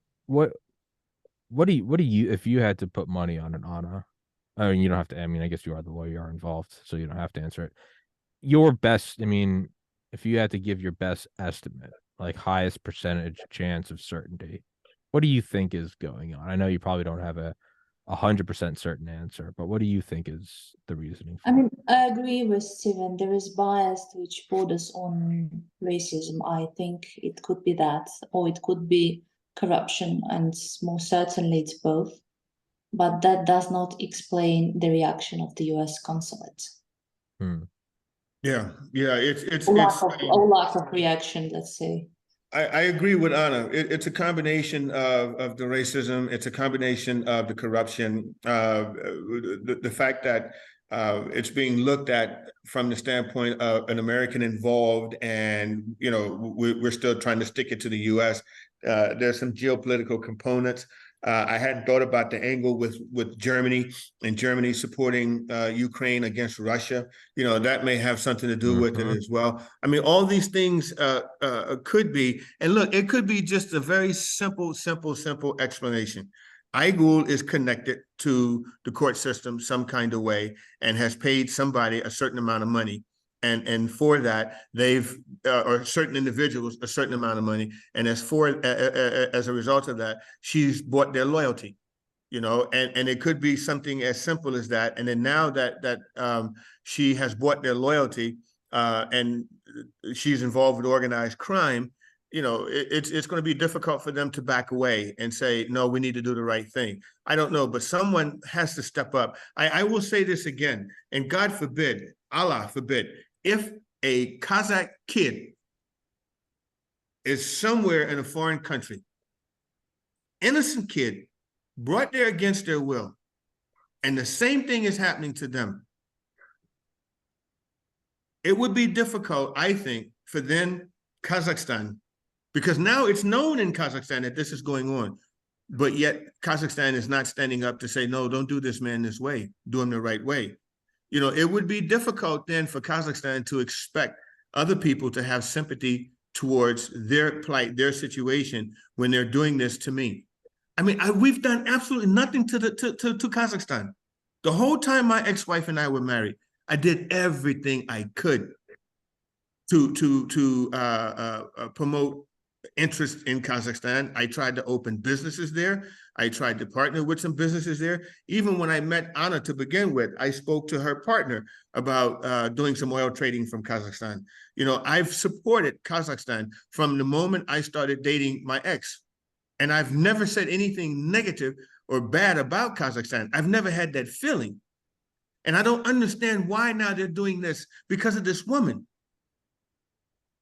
What do you, if you had to put money on it, Anna? I mean, you don't have to. I mean, I guess you are the lawyer, you are involved, so you don't have to answer it. Your best, I mean, if you had to give your best estimate, like highest percentage chance of certainty, what do you think is going on? I know you probably don't have a 100% certain answer, but what do you think is the reasoning for I mean, I agree with Steven. There is bias which borders on racism. I think it could be that, or it could be corruption, and most certainly it's both. But that does not explain the reaction of the U.S. consulate. Yeah, it's a lot of reaction, let's say. I agree with Anna. It's a combination of the racism. It's a combination of the corruption. The fact that it's being looked at from the standpoint of an American involved, and we're still trying to stick it to the U.S. There's some geopolitical components. I hadn't thought about the angle with Germany and Germany supporting Ukraine against Russia. That may have something to do with it as well. I mean, all these things could be, and look, it could be just a very simple explanation. Aigul is connected to the court system some kind of way and has paid somebody a certain amount of money. And for that, they've or certain individuals a certain amount of money, and as a result of that, she's bought their loyalty, you know, and it could be something as simple as that. And then now that she has bought their loyalty, and she's involved with organized crime, you know, it's going to be difficult for them to back away and say, no, we need to do the right thing. I don't know, but someone has to step up. I will say this again, and God forbid, Allah forbid, if a Kazakh kid is somewhere in a foreign country, innocent kid, brought there against their will, and the same thing is happening to them, it would be difficult, I think, for then Kazakhstan, because now it's known in Kazakhstan that this is going on, but yet Kazakhstan is not standing up to say, no, don't do this man this way, do him the right way. You know, it would be difficult then for Kazakhstan to expect other people to have sympathy towards their plight, their situation, when they're doing this to me. I mean, we've done absolutely nothing to Kazakhstan. The whole time my ex-wife and I were married, I did everything I could to promote interest in Kazakhstan. I tried to open businesses there. I tried to partner with some businesses there. Even when I met Anna to begin with, I spoke to her partner about doing some oil trading from Kazakhstan. You know, I've supported Kazakhstan from the moment I started dating my ex. And I've never said anything negative or bad about Kazakhstan. I've never had that feeling. And I don't understand why now they're doing this because of this woman.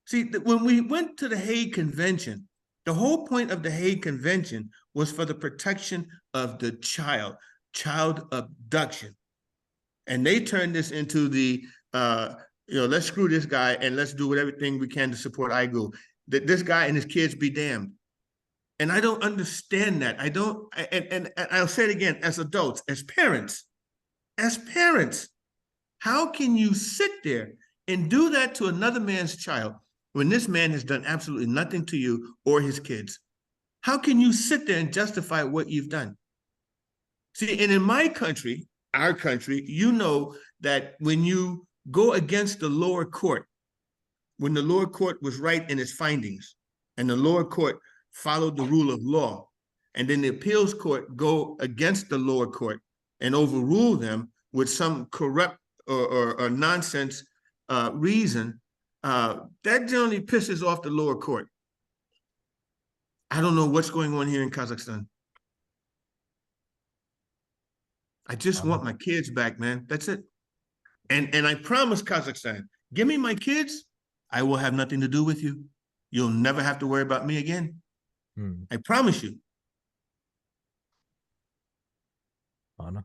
See, when we went to the Hague Convention, the whole point of the Hague Convention was for the protection of the child abduction. And they turned this into the, let's screw this guy and let's do everything we can to support IGU. That this guy and his kids be damned. And I don't understand that. I don't, and I'll say it again, as adults, as parents, how can you sit there and do that to another man's child when this man has done absolutely nothing to you or his kids? How can you sit there and justify what you've done? See, and in my country, our country, you know that when you go against the lower court, when the lower court was right in its findings, and the lower court followed the rule of law, and then the appeals court go against the lower court and overrule them with some corrupt or nonsense reason, that generally pisses off the lower court. I don't know what's going on here in Kazakhstan. I just want my kids back, man. That's it. And I promise Kazakhstan, give me my kids, I will have nothing to do with you. You'll never have to worry about me again. I promise you. Anna?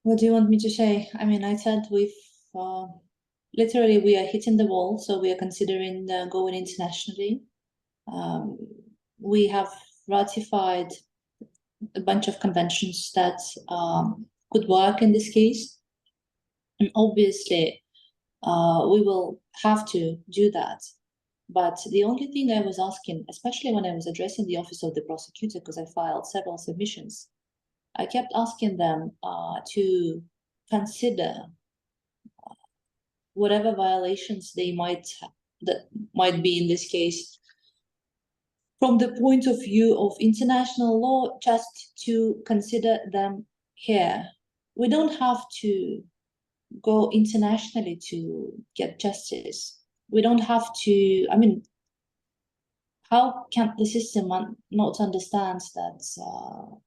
What do you want me to say? I mean, I said we've literally we are hitting the wall, so we are considering going internationally. We have ratified a bunch of conventions that could work in this case, and obviously we will have to do that. But the only thing I was asking, especially when I was addressing the office of the prosecutor, because I filed several submissions, I kept asking them to consider whatever violations they might be in this case from the point of view of international law, just to consider them here. We don't have to go internationally to get justice. We don't have to, I mean, how can the system not understand that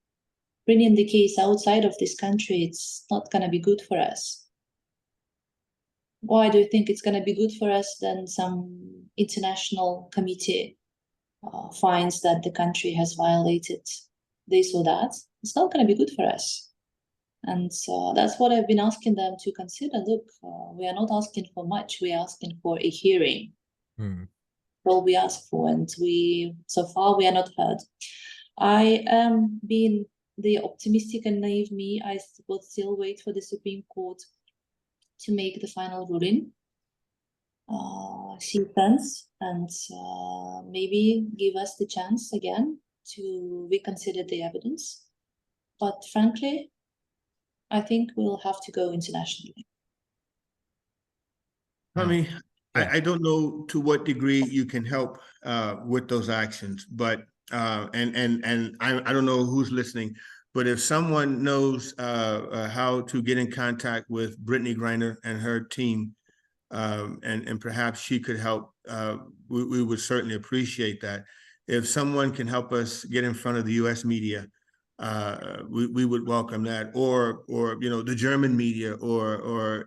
bringing the case outside of this country, it's not going to be good for us? Why do you think it's going to be good for us then some international committee finds that the country has violated this or that? It's not going to be good for us. And that's what I've been asking them to consider. Look, we are not asking for much. We are asking for a hearing. All we ask for, and so far we are not heard. I am being the optimistic and naive me. I will still wait for the Supreme Court to make the final ruling, see sense, and maybe give us the chance again to reconsider the evidence. But frankly, I think we'll have to go internationally. Tommy, Yeah. I don't know to what degree you can help with those actions, but and I don't know who's listening, but if someone knows how to get in contact with Brittany Griner and her team, and perhaps she could help, we would certainly appreciate that. If someone can help us get in front of the U.S. media, we would welcome that, or you know, the German media, or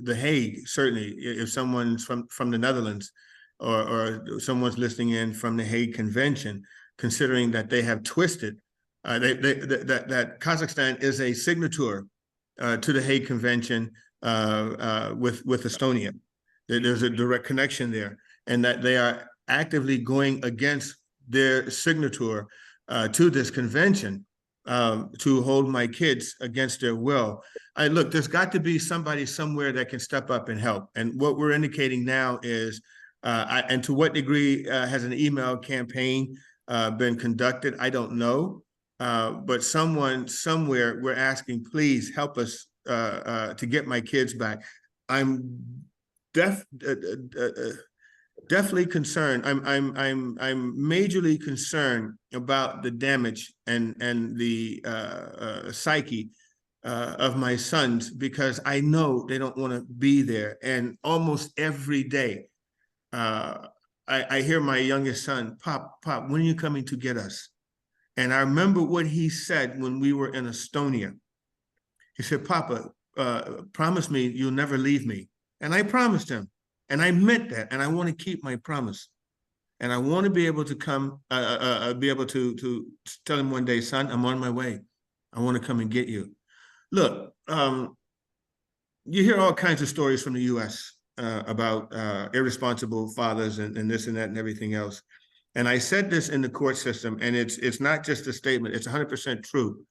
the Hague. Certainly, if someone's from the Netherlands, or someone's listening in from the Hague Convention, considering that they have twisted, that Kazakhstan is a signature to the Hague Convention with Estonia. There's a direct connection there, and that they are actively going against their signature to this convention, to hold my kids against their will. Look, there's got to be somebody somewhere that can step up and help. And what we're indicating now is, and to what degree has an email campaign been conducted, I don't know. But someone somewhere, we're asking, please help us to get my kids back. I'm definitely concerned. I'm majorly concerned about the damage and the psyche of my sons, because I know they don't want to be there. And almost every day, I hear my youngest son, Pop, when are you coming to get us? And I remember what he said when we were in Estonia. He said, Papa, promise me you'll never leave me. And I promised him. And I meant that. And I want to keep my promise. And I want to be able to come, be able to tell him one day, son, I'm on my way. I want to come and get you. Look, you hear all kinds of stories from the U.S. About irresponsible fathers and this and that and everything else. And I said this in the court system, and it's not just a statement, it's 100% true.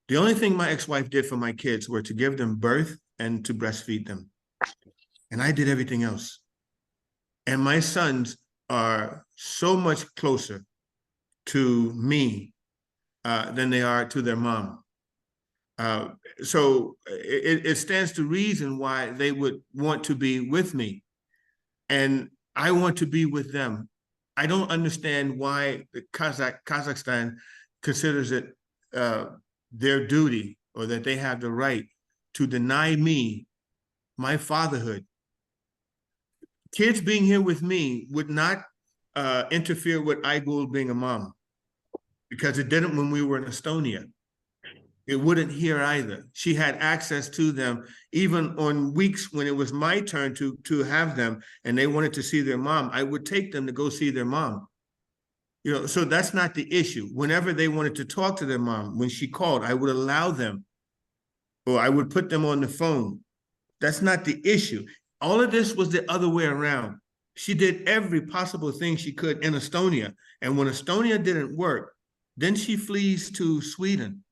The only thing my ex-wife did for my kids were to give them birth and to breastfeed them. And I did everything else. And my sons are so much closer to me than they are to their mom. So it stands to reason why they would want to be with me. And I want to be with them. I don't understand why Kazakhstan considers it their duty, or that they have the right to deny me my fatherhood. Kids being here with me would not interfere with Aygul being a mom, because it didn't when we were in Estonia. It wouldn't here either. She had access to them even on weeks when it was my turn to have them and they wanted to see their mom. I would take them to go see their mom. You know, so that's not the issue. Whenever they wanted to talk to their mom, when she called, I would allow them, or I would put them on the phone. That's not the issue. All of this was the other way around. She did every possible thing she could in Estonia. And when Estonia didn't work, then she flees to Sweden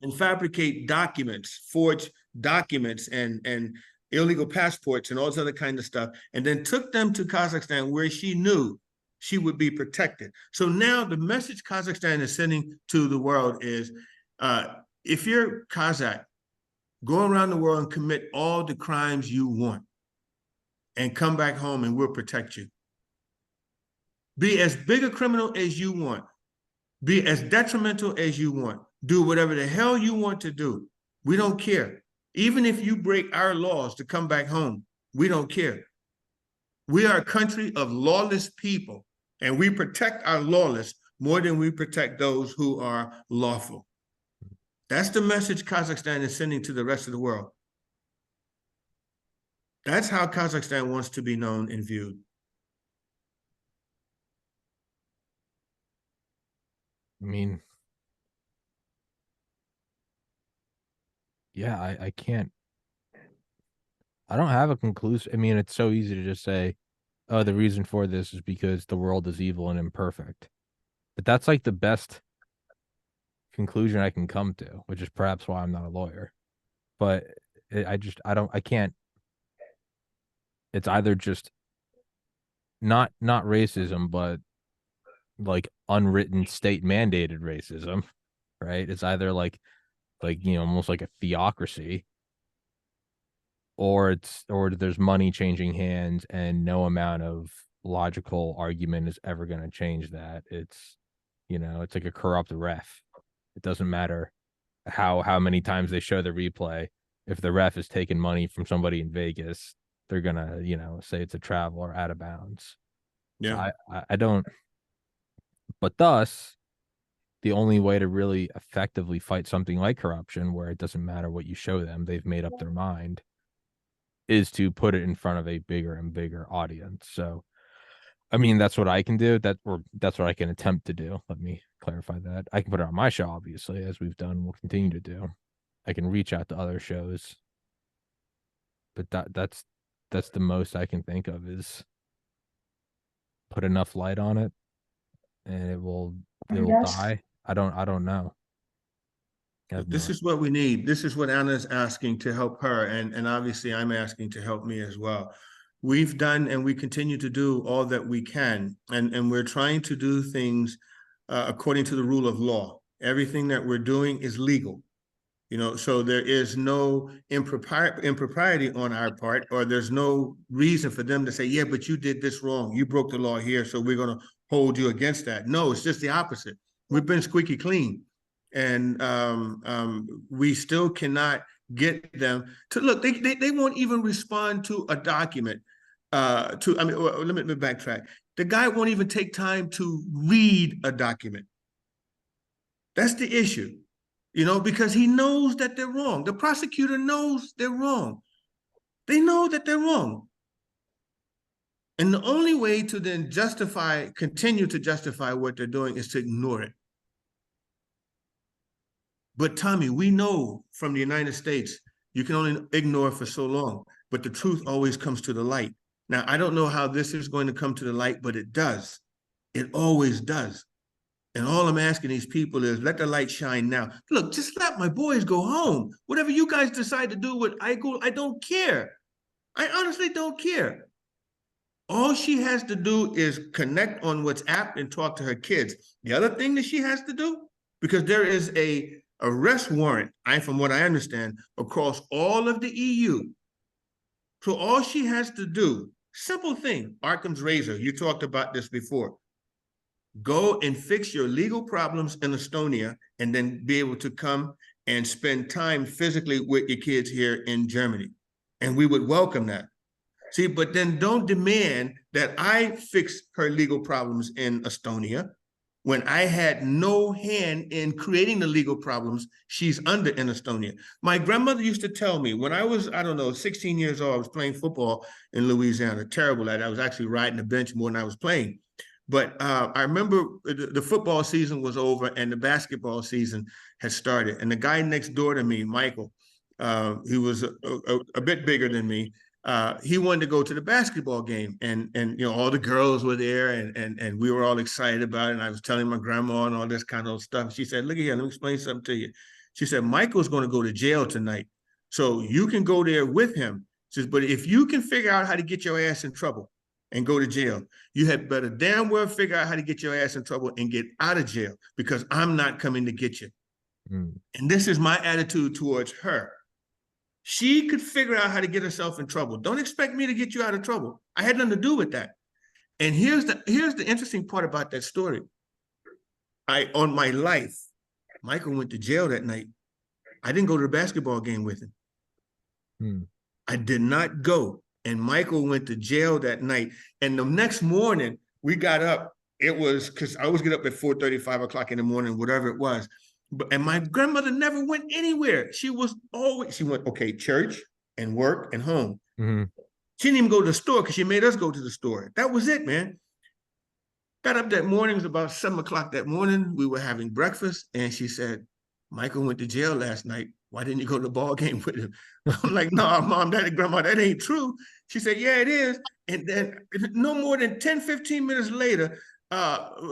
and fabricate documents, forge documents and illegal passports and all this other kind of stuff, and then took them to Kazakhstan, where she knew she would be protected. So now the message Kazakhstan is sending to the world is, if you're Kazakh, go around the world and commit all the crimes you want and come back home and we'll protect you. Be as big a criminal as you want. Be as detrimental as you want. Do whatever the hell you want to do. We don't care. Even if you break our laws to come back home, we don't care. We are a country of lawless people, and we protect our lawless more than we protect those who are lawful. That's the message Kazakhstan is sending to the rest of the world. That's how Kazakhstan wants to be known and viewed. I mean, yeah, I can't. I don't have a conclusion. I mean, it's so easy to just say, oh, the reason for this is because the world is evil and imperfect. But that's like the best conclusion I can come to, which is perhaps why I'm not a lawyer. But I can't. It's either just not racism, but like unwritten state mandated racism, right? It's either like, you know, almost like a theocracy, or there's money changing hands, and no amount of logical argument is ever going to change that. It's, it's like a corrupt ref. It doesn't matter how many times they show the replay. If the ref is taking money from somebody in Vegas, they're gonna, say it's a travel or out of bounds. Yeah. So I don't. But thus, the only way to really effectively fight something like corruption, where it doesn't matter what you show them, they've made up their mind, is to put it in front of a bigger and bigger audience. So, I mean, that's what I can do. That's what I can attempt to do. Let me clarify that. I can put it on my show, obviously, as we've done, we'll continue to do. I can reach out to other shows, but that's the most I can think of, is put enough light on it, and it will die. I don't know. This is what we need. This is what Anna's asking to help her, and obviously I'm asking to help me as well. We've done and we continue to do all that we can, and we're trying to do things according to the rule of law. Everything that we're doing is legal, so there is no impropriety on our part, or there's no reason for them to say, yeah, but you did this wrong. You broke the law here, so we're going to hold you against that. No, it's just the opposite. We've been squeaky clean. And we still cannot get them to look. They won't even respond to a document. Let me backtrack. The guy won't even take time to read a document. That's the issue, because he knows that they're wrong. The prosecutor knows they're wrong. They know that they're wrong. And the only way to then continue to justify what they're doing, is to ignore it. But Tommy, we know from the United States, you can only ignore for so long, but the truth always comes to the light. Now, I don't know how this is going to come to the light, but it does. It always does. And all I'm asking these people is, let the light shine now. Look, just let my boys go home. Whatever you guys decide to do with I don't care. I honestly don't care. All she has to do is connect on WhatsApp and talk to her kids. The other thing that she has to do, because there is a arrest warrant, from what I understand, across all of the EU. So all she has to do, simple thing, Occam's razor, you talked about this before. Go and fix your legal problems in Estonia, and then be able to come and spend time physically with your kids here in Germany. And we would welcome that. See, but then don't demand that I fix her legal problems in Estonia, when I had no hand in creating the legal problems she's under in Estonia. My grandmother used to tell me, when I was, 16 years old, I was playing football in Louisiana, terrible at it. I was actually riding the bench more than I was playing. But I remember the football season was over and the basketball season had started. And the guy next door to me, Michael, he was a bit bigger than me. He wanted to go to the basketball game, and all the girls were there, and we were all excited about it. And I was telling my grandma and all this kind of stuff. She said, look here, let me explain something to you. She said, Michael's going to go to jail tonight, so you can go there with him. She says, but if you can figure out how to get your ass in trouble and go to jail, you had better damn well figure out how to get your ass in trouble and get out of jail, because I'm not coming to get you. And this is my attitude towards her. She could figure out how to get herself in trouble. Don't expect me to get you out of trouble. I had nothing to do with that. And here's the interesting part about that story. On my life, Michael went to jail that night. I didn't go to the basketball game with him. I did not go. And Michael went to jail that night. And the next morning, we got up. It was, because I always get up at 4:30, 5 o'clock in the morning, whatever it was. And my grandmother never went anywhere. She went, church and work and home. Mm-hmm. She didn't even go to the store, because she made us go to the store. That was it, man. Got up that morning, it was about 7 o'clock that morning. We were having breakfast, and she said, Michael went to jail last night. Why didn't you go to the ball game with him? I'm like, no, Mom, Daddy, Grandma, that ain't true. She said, yeah, it is. And then no more than 10, 15 minutes later,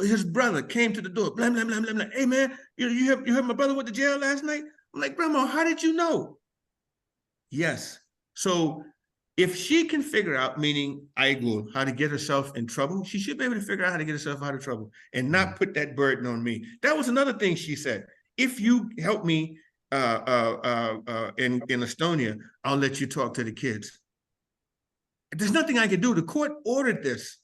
his brother came to the door, blah, blah, blah, blah, blah. Hey, man, you heard my brother went to jail last night? I'm like, Grandma, how did you know? Yes. So if she can figure out, meaning Aigul, how to get herself in trouble, she should be able to figure out how to get herself out of trouble and not put that burden on me. That was another thing she said. If you help me in Estonia, I'll let you talk to the kids. There's nothing I can do. The court ordered this.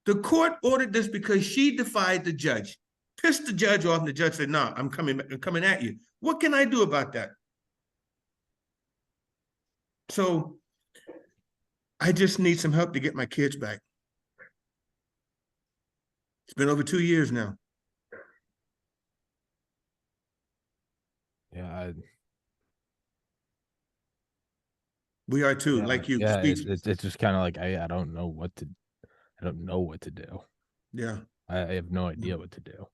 The court ordered this because she defied the judge, pissed the judge off, and the judge said, "No, I'm coming at you." What can I do about that? So I just need some help to get my kids back. It's been over 2 years now. Yeah, we are too, like you. Yeah, it's just kind of like I don't know what to do. Yeah, I have no idea what to do.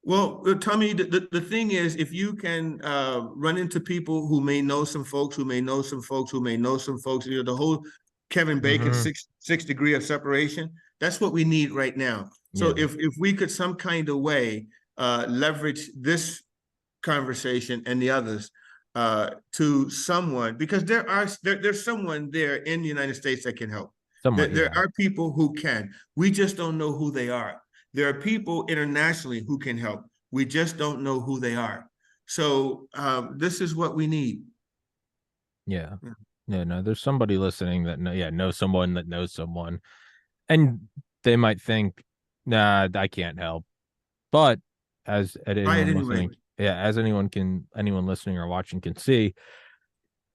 Well, Tommy, the thing is, if you can run into people who may know some folks, who may know some folks, who may know some folks, you know, the whole Kevin Bacon six degree of separation, that's what we need right now. So if we could some kind of way leverage this conversation and the others to someone, because there's someone there in the United States that can help. There are people who can. We just don't know who they are. There are people internationally who can help. We just don't know who they are. So this is what we need. Yeah. No, there's somebody listening that knows someone that knows someone. And they might think, nah, I can't help. But as anyone listening, as anyone listening or watching can see,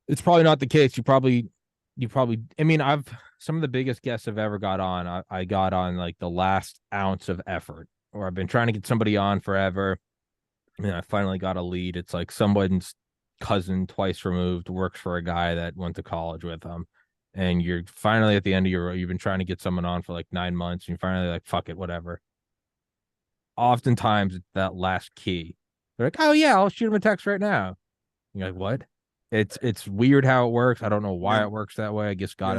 it's probably not the case. You probably, I mean, some of the biggest guests I've ever got on, I got on like the last ounce of effort, or I've been trying to get somebody on forever. And I finally got a lead. It's like someone's cousin twice removed works for a guy that went to college with him. And you're finally at the end of you've been trying to get someone on for like 9 months. And you're finally like, fuck it, whatever. Oftentimes it's that last key. They're like, oh yeah, I'll shoot him a text right now. You're like, what? It's weird how it works. I don't know why it works that way. I guess God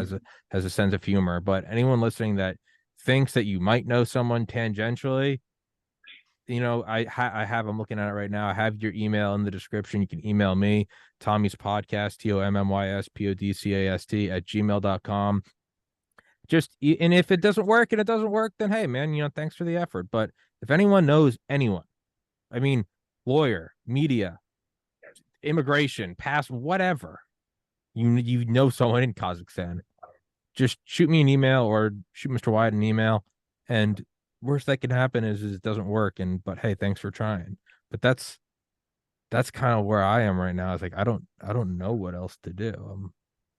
has a sense of humor. But anyone listening that thinks that you might know someone tangentially, you know, I have, I'm looking at it right now. I have your email in the description. You can email me, Tommy's Podcast, TOMMYSPODCAST @gmail.com. And if it doesn't work, then hey, man, you know, thanks for the effort. But if anyone knows anyone, I mean, lawyer, media, immigration, pass, whatever, you know someone in Kazakhstan, just shoot me an email or shoot Mr. Wyatt an email, and worst that can happen is it doesn't work. But hey, thanks for trying. But that's kind of where I am right now. It's like I don't know what else to do.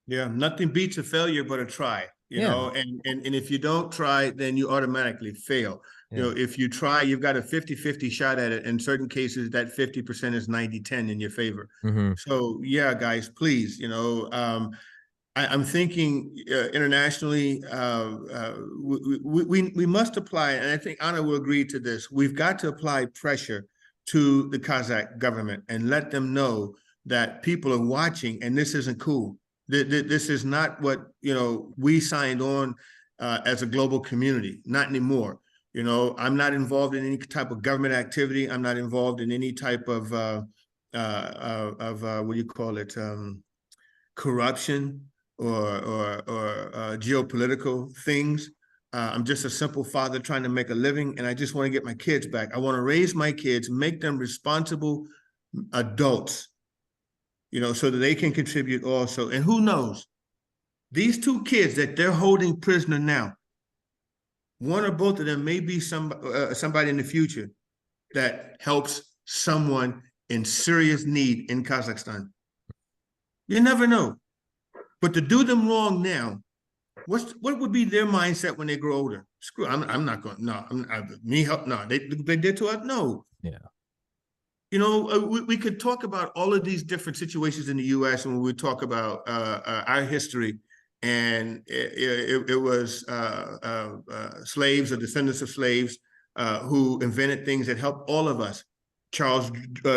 Yeah, nothing beats a failure but a try. You know, and if you don't try, then you automatically fail. You know, if you try, you've got a 50-50 shot at it. In certain cases, that 50% is 90-10 in your favor. So yeah, guys, please, you know, I'm thinking internationally, we must apply, and I think Anna will agree to this. We've got to apply pressure to the Kazakh government and let them know that people are watching, and this isn't cool. This is not what, you know, we signed on as a global community. Not anymore. You know, I'm not involved in any type of government activity. I'm not involved in any type of what do you call it, corruption or geopolitical things. I'm just a simple father trying to make a living, and I just want to get my kids back. I want to raise my kids, make them responsible adults, you know, so that they can contribute also. And who knows, these two kids that they're holding prisoner now, one or both of them may be somebody in the future that helps someone in serious need in Kazakhstan. You never know. But to do them wrong now, what would be their mindset when they grow older? Screw, I'm not going. No, me help. No, they did to us. No. Yeah. You know, we could talk about all of these different situations in the U.S. and when we talk about our history, and it was slaves or descendants of slaves who invented things that helped all of us. Charles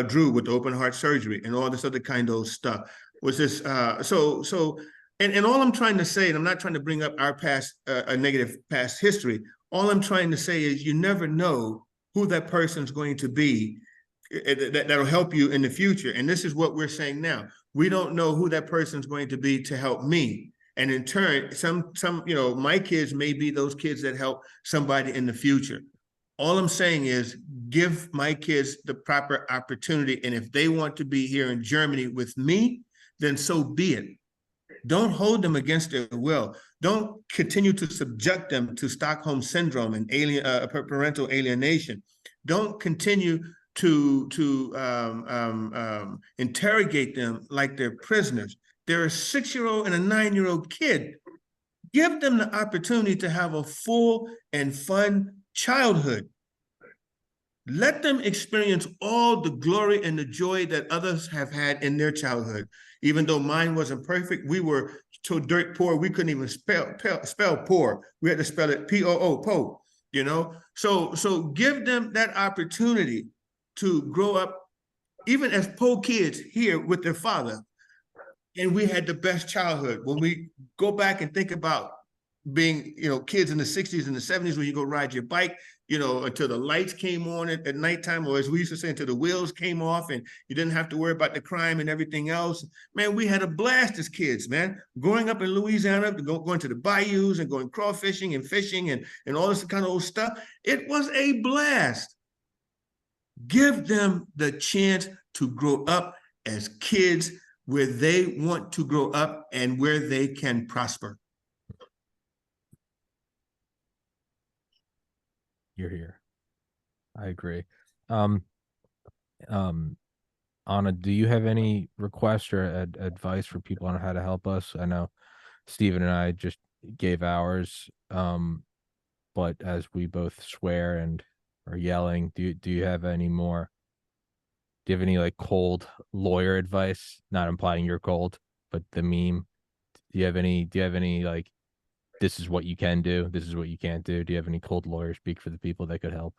Drew with the open heart surgery and all this other kind of stuff. Was this and all I'm trying to say, and I'm not trying to bring up our past, a negative past history. All I'm trying to say is you never know who that person's going to be that'll help you in the future. And this is what we're saying now. We don't know who that person's going to be to help me. And in turn, some, you know, my kids may be those kids that help somebody in the future. All I'm saying is give my kids the proper opportunity. And if they want to be here in Germany with me, then so be it. Don't hold them against their will. Don't continue to subject them to Stockholm syndrome and parental alienation. Don't continue to interrogate them like they're prisoners. They're a 6-year-old and a 9-year-old kid. Give them the opportunity to have a full and fun childhood. Let them experience all the glory and the joy that others have had in their childhood. Even though mine wasn't perfect, we were so dirt poor, we couldn't even spell poor. We had to spell it P-O-O, po, you know? So give them that opportunity to grow up, even as poor kids here with their father. And we had the best childhood. When we go back and think about being, kids in the 60s and the 70s, when you go ride your bike, until the lights came on at nighttime, or as we used to say, until the wheels came off and you didn't have to worry about the crime and everything else. Man, we had a blast as kids, man. Growing up in Louisiana, going to the bayous and going crawfishing and fishing and all this kind of old stuff. It was a blast. Give them the chance to grow up as kids where they want to grow up and where they can prosper. You're here. I agree. Anna, do you have any requests or advice for people on how to help us? I know Stephen and I just gave ours, but as we both swear and are yelling, do you have any more? Do you have any like cold lawyer advice? Not implying you're cold, but the meme. Do you have any like, this is what you can do, this is what you can't do? Do you have any cold lawyer speak for the people that could help?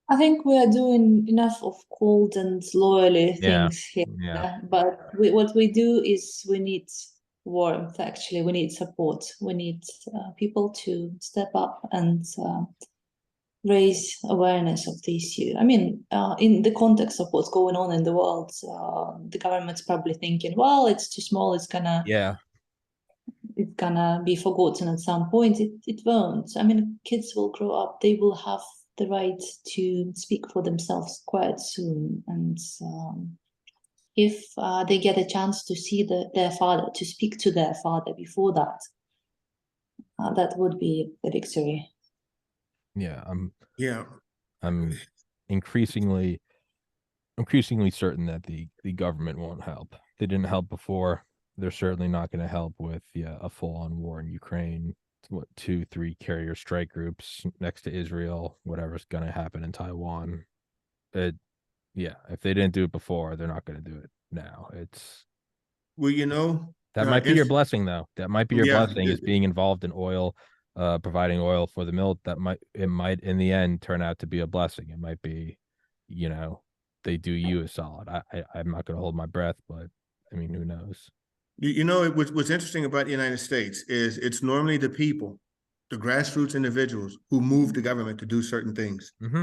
I think we are doing enough of cold and lawyerly things here. Yeah. But what we do is we need warmth, actually. We need support. We need people to step up and raise awareness of the issue. I mean, in the context of what's going on in the world, the government's probably thinking, well, it's too small, it's gonna be forgotten at some point. It won't. I mean, kids will grow up, they will have the right to speak for themselves quite soon. And if they get a chance to see their father, to speak to their father before that, that would be a victory. Yeah, Yeah. I'm increasingly certain that the government won't help. They didn't help before. They're certainly not going to help with a full-on war in Ukraine. What, 2-3 carrier strike groups next to Israel, whatever's going to happen in Taiwan. If they didn't do it before, they're not going to do it now. That might be your blessing, though. That might be your blessing, is being involved in oil, providing oil for the mill. It might in the end turn out to be a blessing. It might be, they do you a solid. I'm not going to hold my breath, but I mean, who knows? What's interesting about the United States is it's normally the people, the grassroots individuals, who move the government to do certain things. Mm-hmm.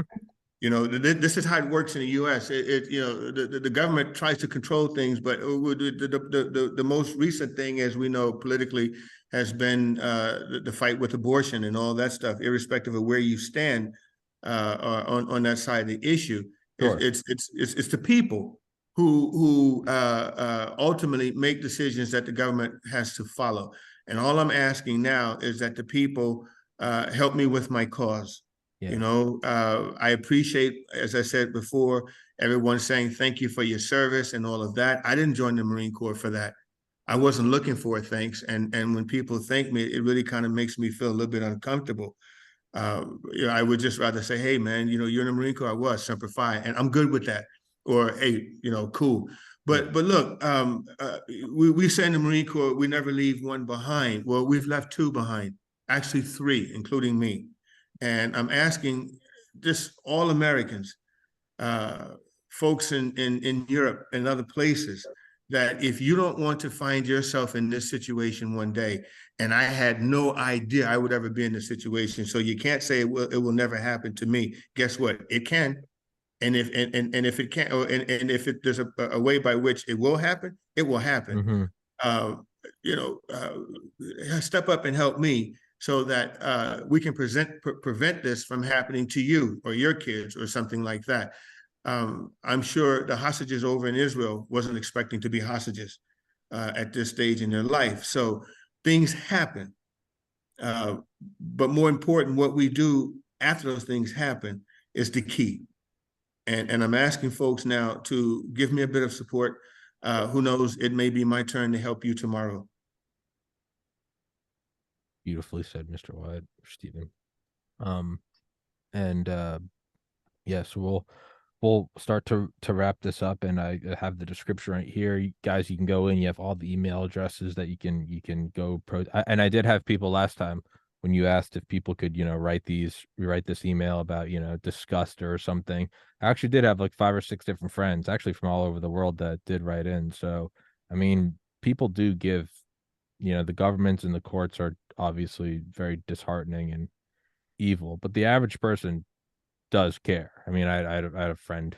This is how it works in the U.S. The government tries to control things, but the most recent thing, as we know politically, has been the fight with abortion and all that stuff, irrespective of where you stand on that side of the issue. Sure. It's the people who ultimately make decisions that the government has to follow. And all I'm asking now is that the people help me with my cause. Yeah. I appreciate, as I said before, everyone saying thank you for your service and all of that. I didn't join the Marine Corps for that. I wasn't looking for it, thanks. And when people thank me, it really kind of makes me feel a little bit uncomfortable. I would just rather say, hey, man, you're in the Marine Corps. I was Semper Fi, and I'm good with that. Or, hey, cool. But look, we say in the Marine Corps, we never leave one behind. Well, we've left 2 behind, actually 3, including me. And I'm asking just all Americans, folks in Europe and other places, that if you don't want to find yourself in this situation one day, and I had no idea I would ever be in this situation, so you can't say it will never happen to me. Guess what? It can. And if it can't, and if there's a way by which it will happen, it will happen. Mm-hmm. Step up and help me so that we can prevent this from happening to you or your kids or something like that. I'm sure the hostages over in Israel wasn't expecting to be hostages at this stage in their life. So things happen. But more important, what we do after those things happen is the key. And I'm asking folks now to give me a bit of support. Who knows, it may be my turn to help you tomorrow. Beautifully said, Mr. Wyatt, Stephen. Yeah, so we'll start to wrap this up, and I have the description right here. You guys, you can go in. You have all the email addresses that you can go and I did have people last time when you asked if people could, write this email about, disgust or something. I actually did have like 5 or 6 different friends, actually from all over the world, that did write in. So, I mean, people do give, the governments and the courts are obviously very disheartening and evil, but the average person does care. I mean, I had a friend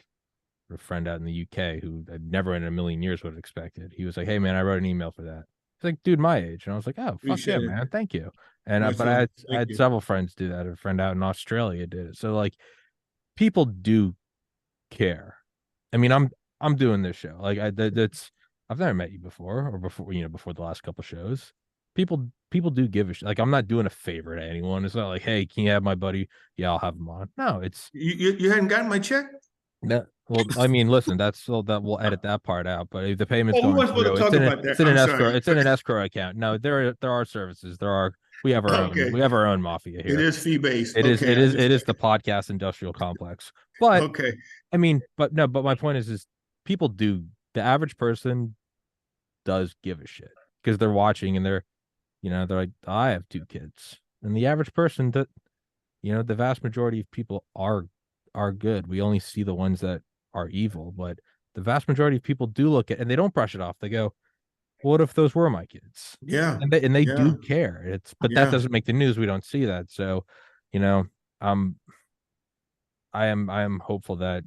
out in the UK who I never in a million years would have expected. He was like, "Hey man, I wrote an email for that." He's like, "Dude, my age," and I was like, "Oh, fuck Appreciate yeah, it. man, thank you." And Much but love. I had You. several friends do that. A friend out in Australia did it. So like, people do care. I mean, I'm doing this show. Like that's I've never met you before or before the last couple shows. People do give a shit. Like, I'm not doing a favor to anyone. It's not like, "Hey, can you have my buddy?" Yeah, I'll have him on. No, it's You hadn't gotten my check? that. Well, I mean, listen, that's so that we'll edit that part out. But if the payment's Oh, who going was supposed through, to talk about that? it's in an I'm escrow. sorry. It's in an escrow account. No, there are services. We have our Okay. own mafia It here. is fee-based. It Okay, is the podcast industrial complex. But okay. I mean, but my point is people do. The average person does give a shit because they're watching and they're like, I have 2 kids, and the average person that the vast majority of people are good. We only see the ones that are evil, but the vast majority of people do look at, and they don't brush it off. They go, "What if those were my kids?" Yeah. And they Yeah. do care. But that Yeah. doesn't make the news. We don't see that. So, um, I am hopeful that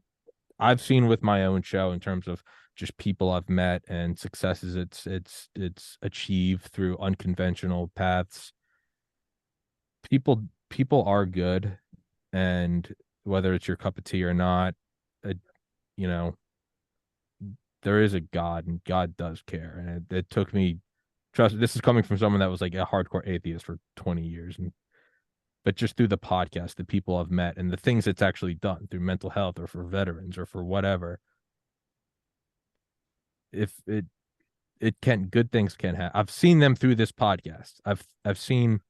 I've seen with my own show in terms of just people I've met and successes it's achieved through unconventional paths. People are good, and whether it's your cup of tea or not, you know, there is a God, and God does care. And it took me, trust, this is coming from someone that was like a hardcore atheist for 20 years, but just through the podcast, the people I've met and the things it's actually done through mental health or for veterans or for whatever, if good things can happen. I've seen them through this podcast. I've seen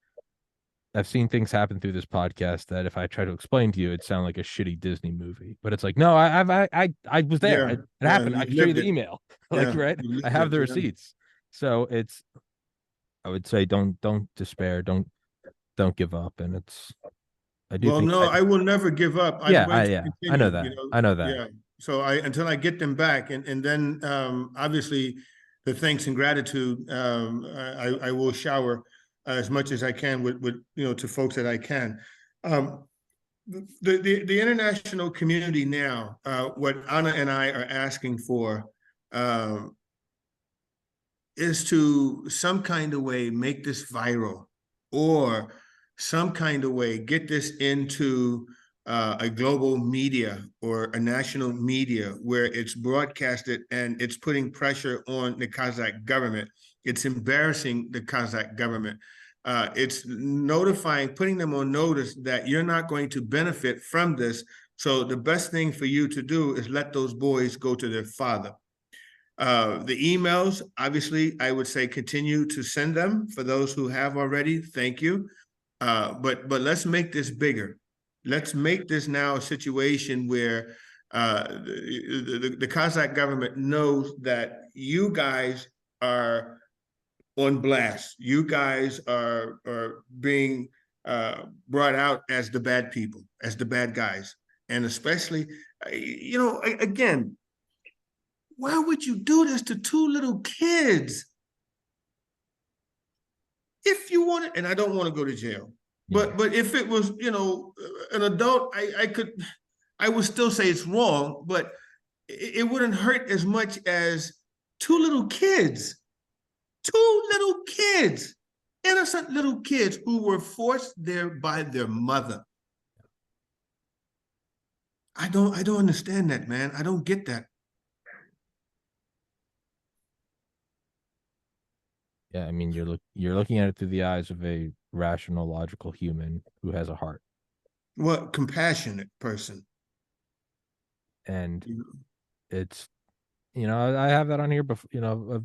things happen through this podcast that if I try to explain to you, it'd sound like a shitty Disney movie. But it's like, no, I was there. Yeah. It happened. I You can show you lived the it. email. Yeah. Like, right? You I lived have it. the Yeah. receipts. So I would say don't despair. Don't give up. And I do Well, think no, I will never give up. I'm yeah, going to I know continue, that. I know that. Yeah. So until I get them back, and then obviously the thanks and gratitude, I will shower as much as I can with to folks that I can. The international community now, what Anna and I are asking for is to some kind of way make this viral, or some kind of way get this into a global media or a national media where it's broadcasted and it's putting pressure on the Kazakh government. It's embarrassing the Kazakh government. It's putting them on notice that you're not going to benefit from this. So the best thing for you to do is let those boys go to their father. The emails, obviously, I would say continue to send them for those who have already. Thank you. But let's make this bigger. Let's make this now a situation where the Kazakh government knows that you guys are on blast. You guys are being brought out as the bad people, as the bad guys. And especially, again, why would you do this to 2 little kids? If you want it, and I don't want to go to jail, but if it was, an adult, I would still say it's wrong, but it wouldn't hurt as much as 2 little kids. 2 little kids. innocent little kids who were forced there by their mother. I don't understand that, man. I don't get that. Yeah, I mean, you're looking at it through the eyes of a rational, logical human who has a heart. What compassionate person. And it's, I have that on here before,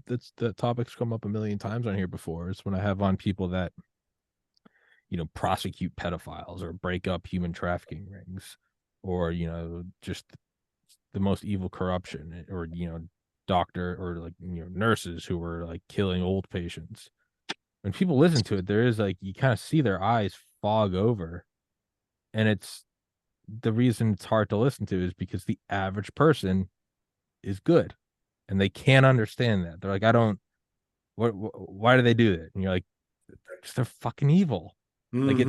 it's the topics come up a million times on here before. It's when I have on people that, prosecute pedophiles or break up human trafficking rings, or, just the most evil corruption, or, doctor or like, nurses who were like killing old patients. When people listen to it, there is like, you kind of see their eyes fog over. And it's the reason it's hard to listen to is because the average person is good and they can't understand that. They're like, why do they do that? And you're like, because they're fucking evil. Like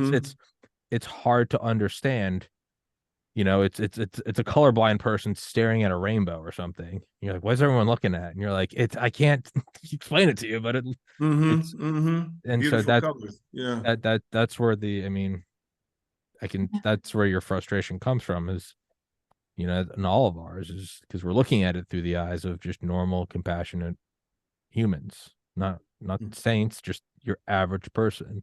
it's hard to understand. It's a colorblind person staring at a rainbow or something. You're like, why is everyone looking at? And you're like, I can't explain it to you, but it's and beautiful so colors. Yeah. That's where that's where your frustration comes from, is, and all of ours is because we're looking at it through the eyes of just normal, compassionate humans, not saints, just your average person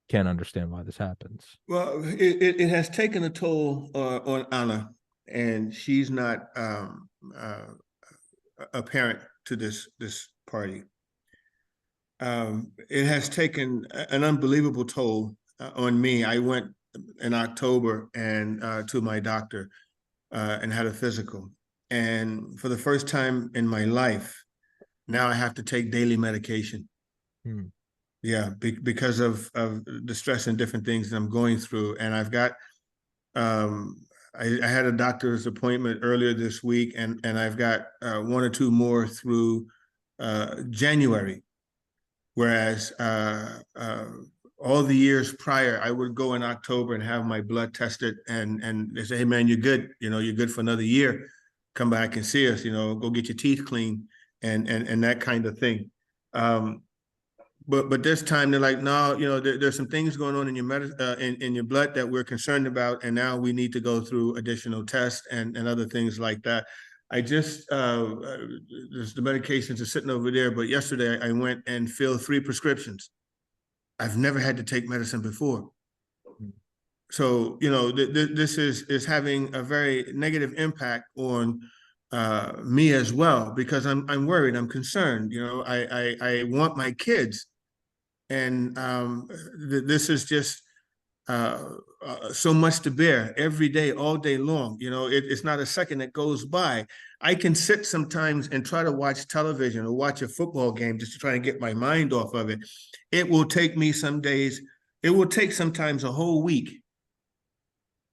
can't understand why this happens. Well, it has taken a toll on Anna, and she's not a parent to this party. It has taken an unbelievable toll on me. I went in October and to my doctor and had a physical, and for the first time in my life, now I have to take daily medication. Yeah, because of the stress and different things that I'm going through. And I've got, I had a doctor's appointment earlier this week, and I've got one or two more through January. Whereas all the years prior, I would go in October and have my blood tested, and they say, hey man, you're good. You're good for another year. Come back and see us, go get your teeth clean and that kind of thing. But this time they're like, no, there's some things going on in your in your blood that we're concerned about, and now we need to go through additional tests and other things like that. I just the medications are sitting over there, but yesterday I went and filled 3 prescriptions. I've never had to take medicine before. So this is having a very negative impact on me as well, because I'm worried, I'm concerned. I want my kids. And this is just so much to bear every day, all day long. It's not a second that goes by. I can sit sometimes and try to watch television or watch a football game just to try and get my mind off of it. It will take me some days. It will take sometimes a whole week.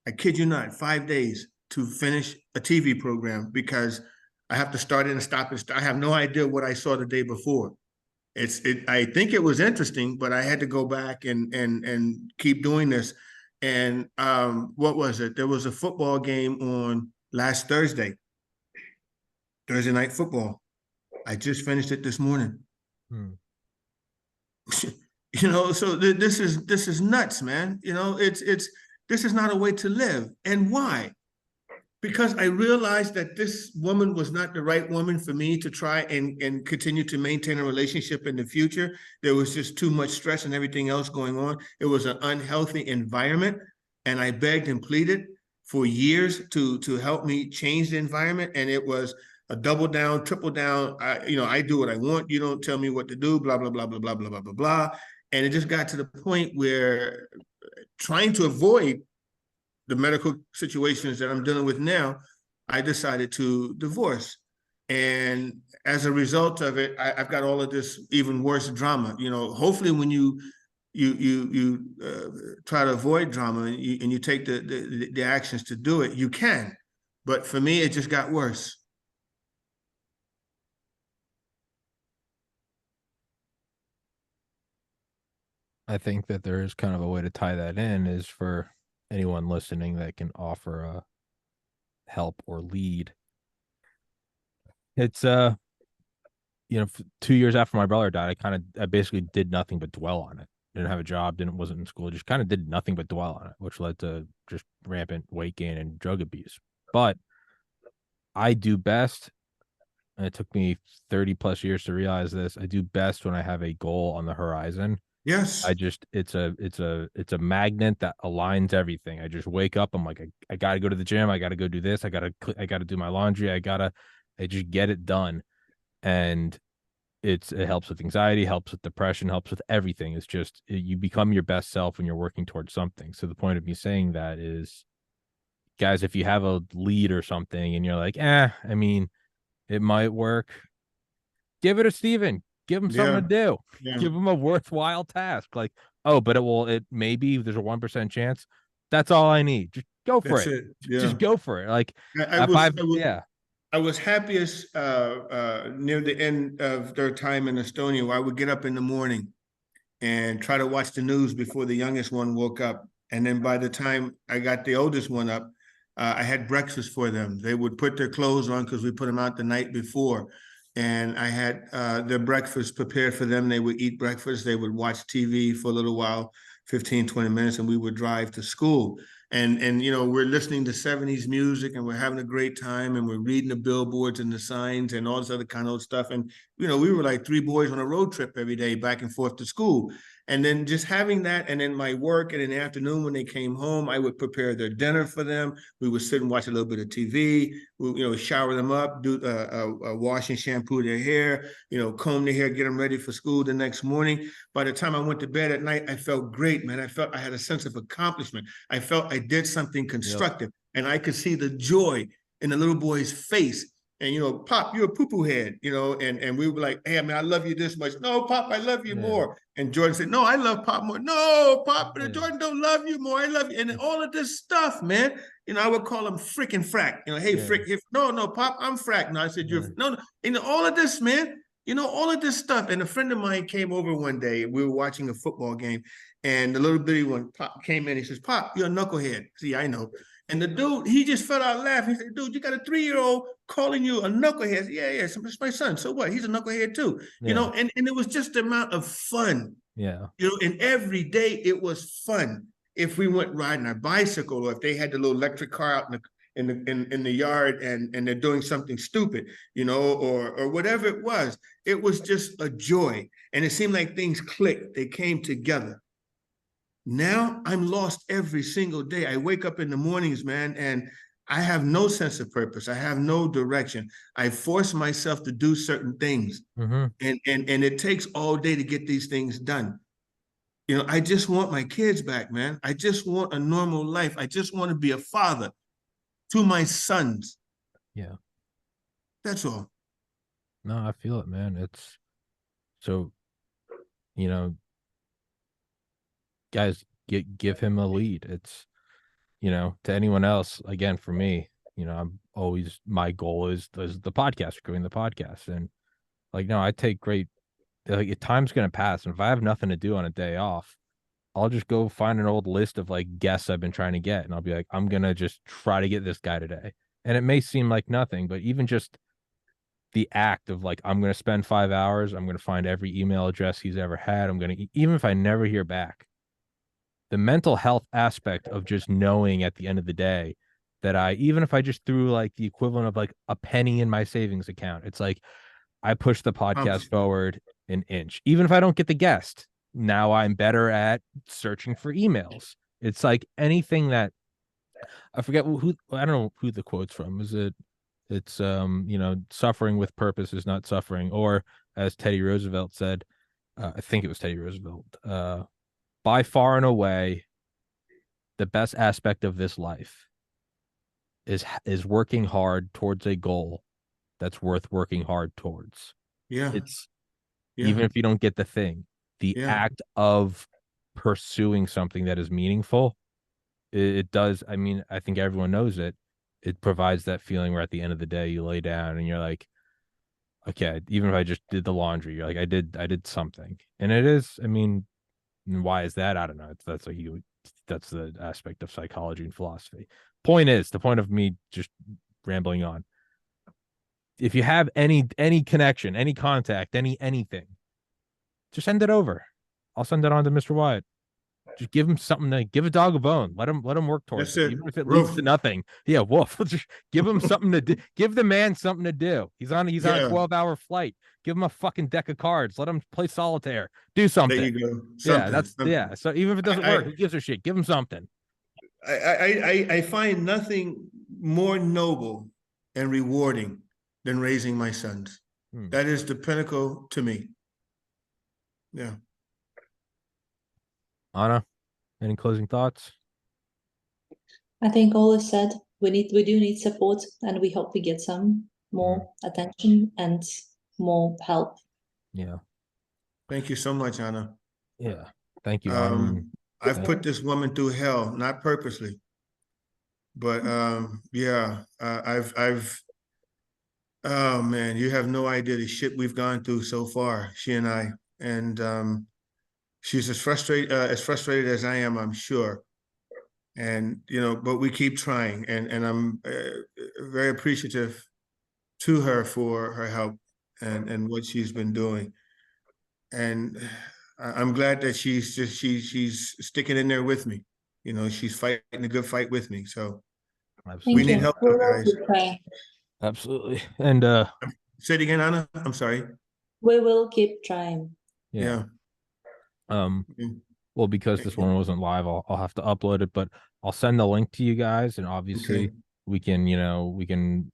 I kid you not, 5 days to finish a TV program, because I have to start it and stop it. I have no idea what I saw the day before. I think it was interesting, but I had to go back and keep doing this. And what was it? There was a football game on last Thursday night football. I just finished it this morning. So this is nuts, man. This is not a way to live. And why? Because I realized that this woman was not the right woman for me to try and continue to maintain a relationship in the future. There was just too much stress and everything else going on. It was an unhealthy environment. And I begged and pleaded for years to help me change the environment. And it was a double down, triple down. I do what I want. You don't tell me what to do, blah, blah, blah, blah, blah, blah, blah, blah, blah. And it just got to the point where, trying to avoid the medical situations that I'm dealing with now, I decided to divorce. And as a result of it, I've got all of this even worse drama. Hopefully when you try to avoid drama and you take the actions to do it, you can. But for me, it just got worse. I think that there is kind of a way to tie that in, is for anyone listening that can offer a help or lead. It's 2 years after my brother died, I basically did nothing but dwell on it. Didn't have a job, wasn't in school, just kind of did nothing but dwell on it, which led to just rampant weight gain and drug abuse. But I do best, and it took me 30 plus years to realize this. I do best when I have a goal on the horizon. Yes. It's a magnet that aligns everything. I just wake up. I'm like, I got to go to the gym. I got to go do this. I got to do my laundry. I just get it done. And it helps with anxiety, helps with depression, helps with everything. It's just, you become your best self when you're working towards something. So the point of me saying that is, guys, if you have a lead or something and you're like, I mean, it might work, give it to Steven. Give him something to do. Yeah. Give him a worthwhile task. Like, oh, but it maybe there's a 1% chance. That's all I need. Just go for it. Yeah. Just go for it. Like, I was happiest near the end of their time in Estonia, where I would get up in the morning and try to watch the news before the youngest one woke up. And then by the time I got the oldest one up, I had breakfast for them. They would put their clothes on because we put them out the night before. And I had their breakfast prepared for them. They would eat breakfast. They would watch TV for a little while, 15, 20 minutes, and we would drive to school. And we're listening to 70s music and we're having a great time and we're reading the billboards and the signs and all this other kind of stuff. And, we were like three boys on a road trip every day back and forth to school. And then just having that, and then my work, and in the afternoon when they came home, I would prepare their dinner for them. We would sit and watch a little bit of TV. We, shower them up, do wash and shampoo their hair, comb their hair, get them ready for school the next morning. By the time I went to bed at night, I felt great, man. I felt I had a sense of accomplishment. I felt I did something constructive, and I could see the joy in the little boy's face. And, Pop, you're a poo-poo head, and we were like, hey, man, I love you this much. No, Pop, I love you more. And Jordan said, no, I love Pop more. No, Pop, Jordan don't love you more. I love you. And all of this stuff, man, I would call him frickin' frack. Hey, frick, no, Pop, I'm frack. No, I said, no, all of this, man, all of this stuff. And a friend of mine came over one day. We were watching a football game, and the little bitty one, Pop, came in. He says, Pop, you're a knucklehead. See, I know. And the dude, he just fell out laughing. He said, dude, you got a 3-year-old calling you a knucklehead. Yeah, it's my son. So what? He's a knucklehead too. And it was just the amount of fun. Yeah. And every day it was fun. If we went riding our bicycle, or if they had the little electric car out in the yard and they're doing something stupid, or whatever it was just a joy. And it seemed like things clicked. They came together. Now I'm lost every single day. I wake up in the mornings, man, and I have no sense of purpose. I have no direction. I force myself to do certain things, and it takes all day to get these things done. I just want my kids back, man. I just want a normal life. I just want to be a father to my sons. Yeah. That's all. No, I feel it, man. It's so, guys, give him a lead. It's, to anyone else, again, for me, I'm always, my goal is the podcast, growing the podcast. And like, no, I take great, like, time's going to pass. And if I have nothing to do on a day off, I'll just go find an old list of like guests I've been trying to get. And I'll be like, I'm going to just try to get this guy today. And it may seem like nothing, but even just the act of like, I'm going to spend 5 hours, I'm going to find every email address he's ever had. I'm going to, even if I never hear back, the mental health aspect of just knowing at the end of the day that even if I just threw like the equivalent of like a penny in my savings account, it's like I pushed the podcast forward an inch. Even if I don't get the guest, now I'm better at searching for emails. It's like anything that I forget who, I don't know who the quote's from. It's suffering with purpose is not suffering. Or as Teddy Roosevelt said, I think it was Teddy Roosevelt, by far and away, the best aspect of this life is working hard towards a goal that's worth working hard towards. It's even if you don't get the thing, the act of pursuing something that is meaningful, it does. I mean, I think everyone knows it. It provides that feeling where at the end of the day you lay down and you're like, okay, even if I just did the laundry, you're like, I did something. And it is, I mean, why is that? I don't know. That's the aspect of psychology and philosophy. The point of me just rambling on, if you have any connection, any contact, anything, just send it over. I'll send it on to Mr. Wyatt. Just give him something to give a dog a bone. Let him work towards That's it, it. even if it Roof. leads to nothing. Yeah, Wolf. Just give him something to do. Give the man something to do. He's on a 12-hour flight. Give him a fucking deck of cards. Let him play solitaire. Do something. There you go. Yeah. So even if it doesn't work, who gives a shit? Give him something. I find nothing more noble and rewarding than raising my sons. That is the pinnacle to me. Yeah. Anna, any closing thoughts? I think all is said. We do need support, and we hope we get some more attention and more help. Yeah. Thank you so much, Anna. Yeah. Thank you. I've put this woman through hell, not purposely, but yeah, oh man, you have no idea the shit we've gone through so far, she and I, and she's as frustrated as I am, I'm sure. And but we keep trying, and I'm very appreciative to her for her help and what she's been doing. And I'm glad that she's sticking in there with me. She's fighting a good fight with me. So we need help, guys. Absolutely. And say it again, Anna. I'm sorry. We will keep trying. Yeah. Well, because this one wasn't live, I'll have to upload it, but I'll send the link to you guys, and obviously we can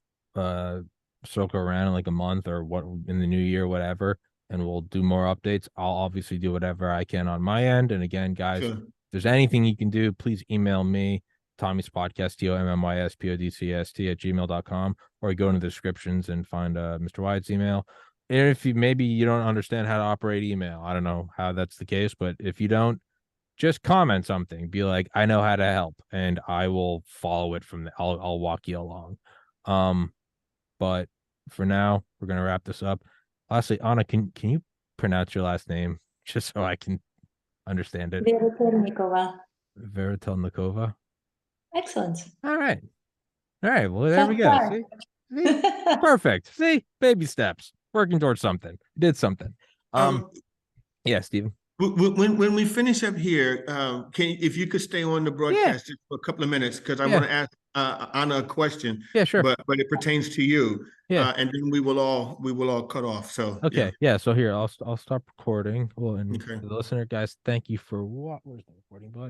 circle around in like a month or what in the new year, whatever, and we'll do more updates. I'll obviously do whatever I can on my end. And again, guys, if there's anything you can do, please email me, Tommy's Podcast, TOMMYSPODCAST@gmail.com, or go into the descriptions and find Mr. Wyatt's email. And if maybe you don't understand how to operate email, I don't know how that's the case, but if you don't, just comment something. Be like, I know how to help, and I will follow it from there. I'll walk you along. But for now, we're gonna wrap this up. Lastly, Anna, can you pronounce your last name just so I can understand it? Veretelnikova. Veretelnikova. Excellent. All right. Well, there we go. See? Perfect. See, baby steps, working towards something. Did something. Yeah, Steven. When we finish up here, if you could stay on the broadcast just for a couple of minutes, because I want to ask Anna a question. Yeah, sure. But it pertains to you. Yeah. And then we will all cut off. So okay. Yeah. So here, I'll stop recording. Well, and the listener, guys, thank you for what? Where's the recording button?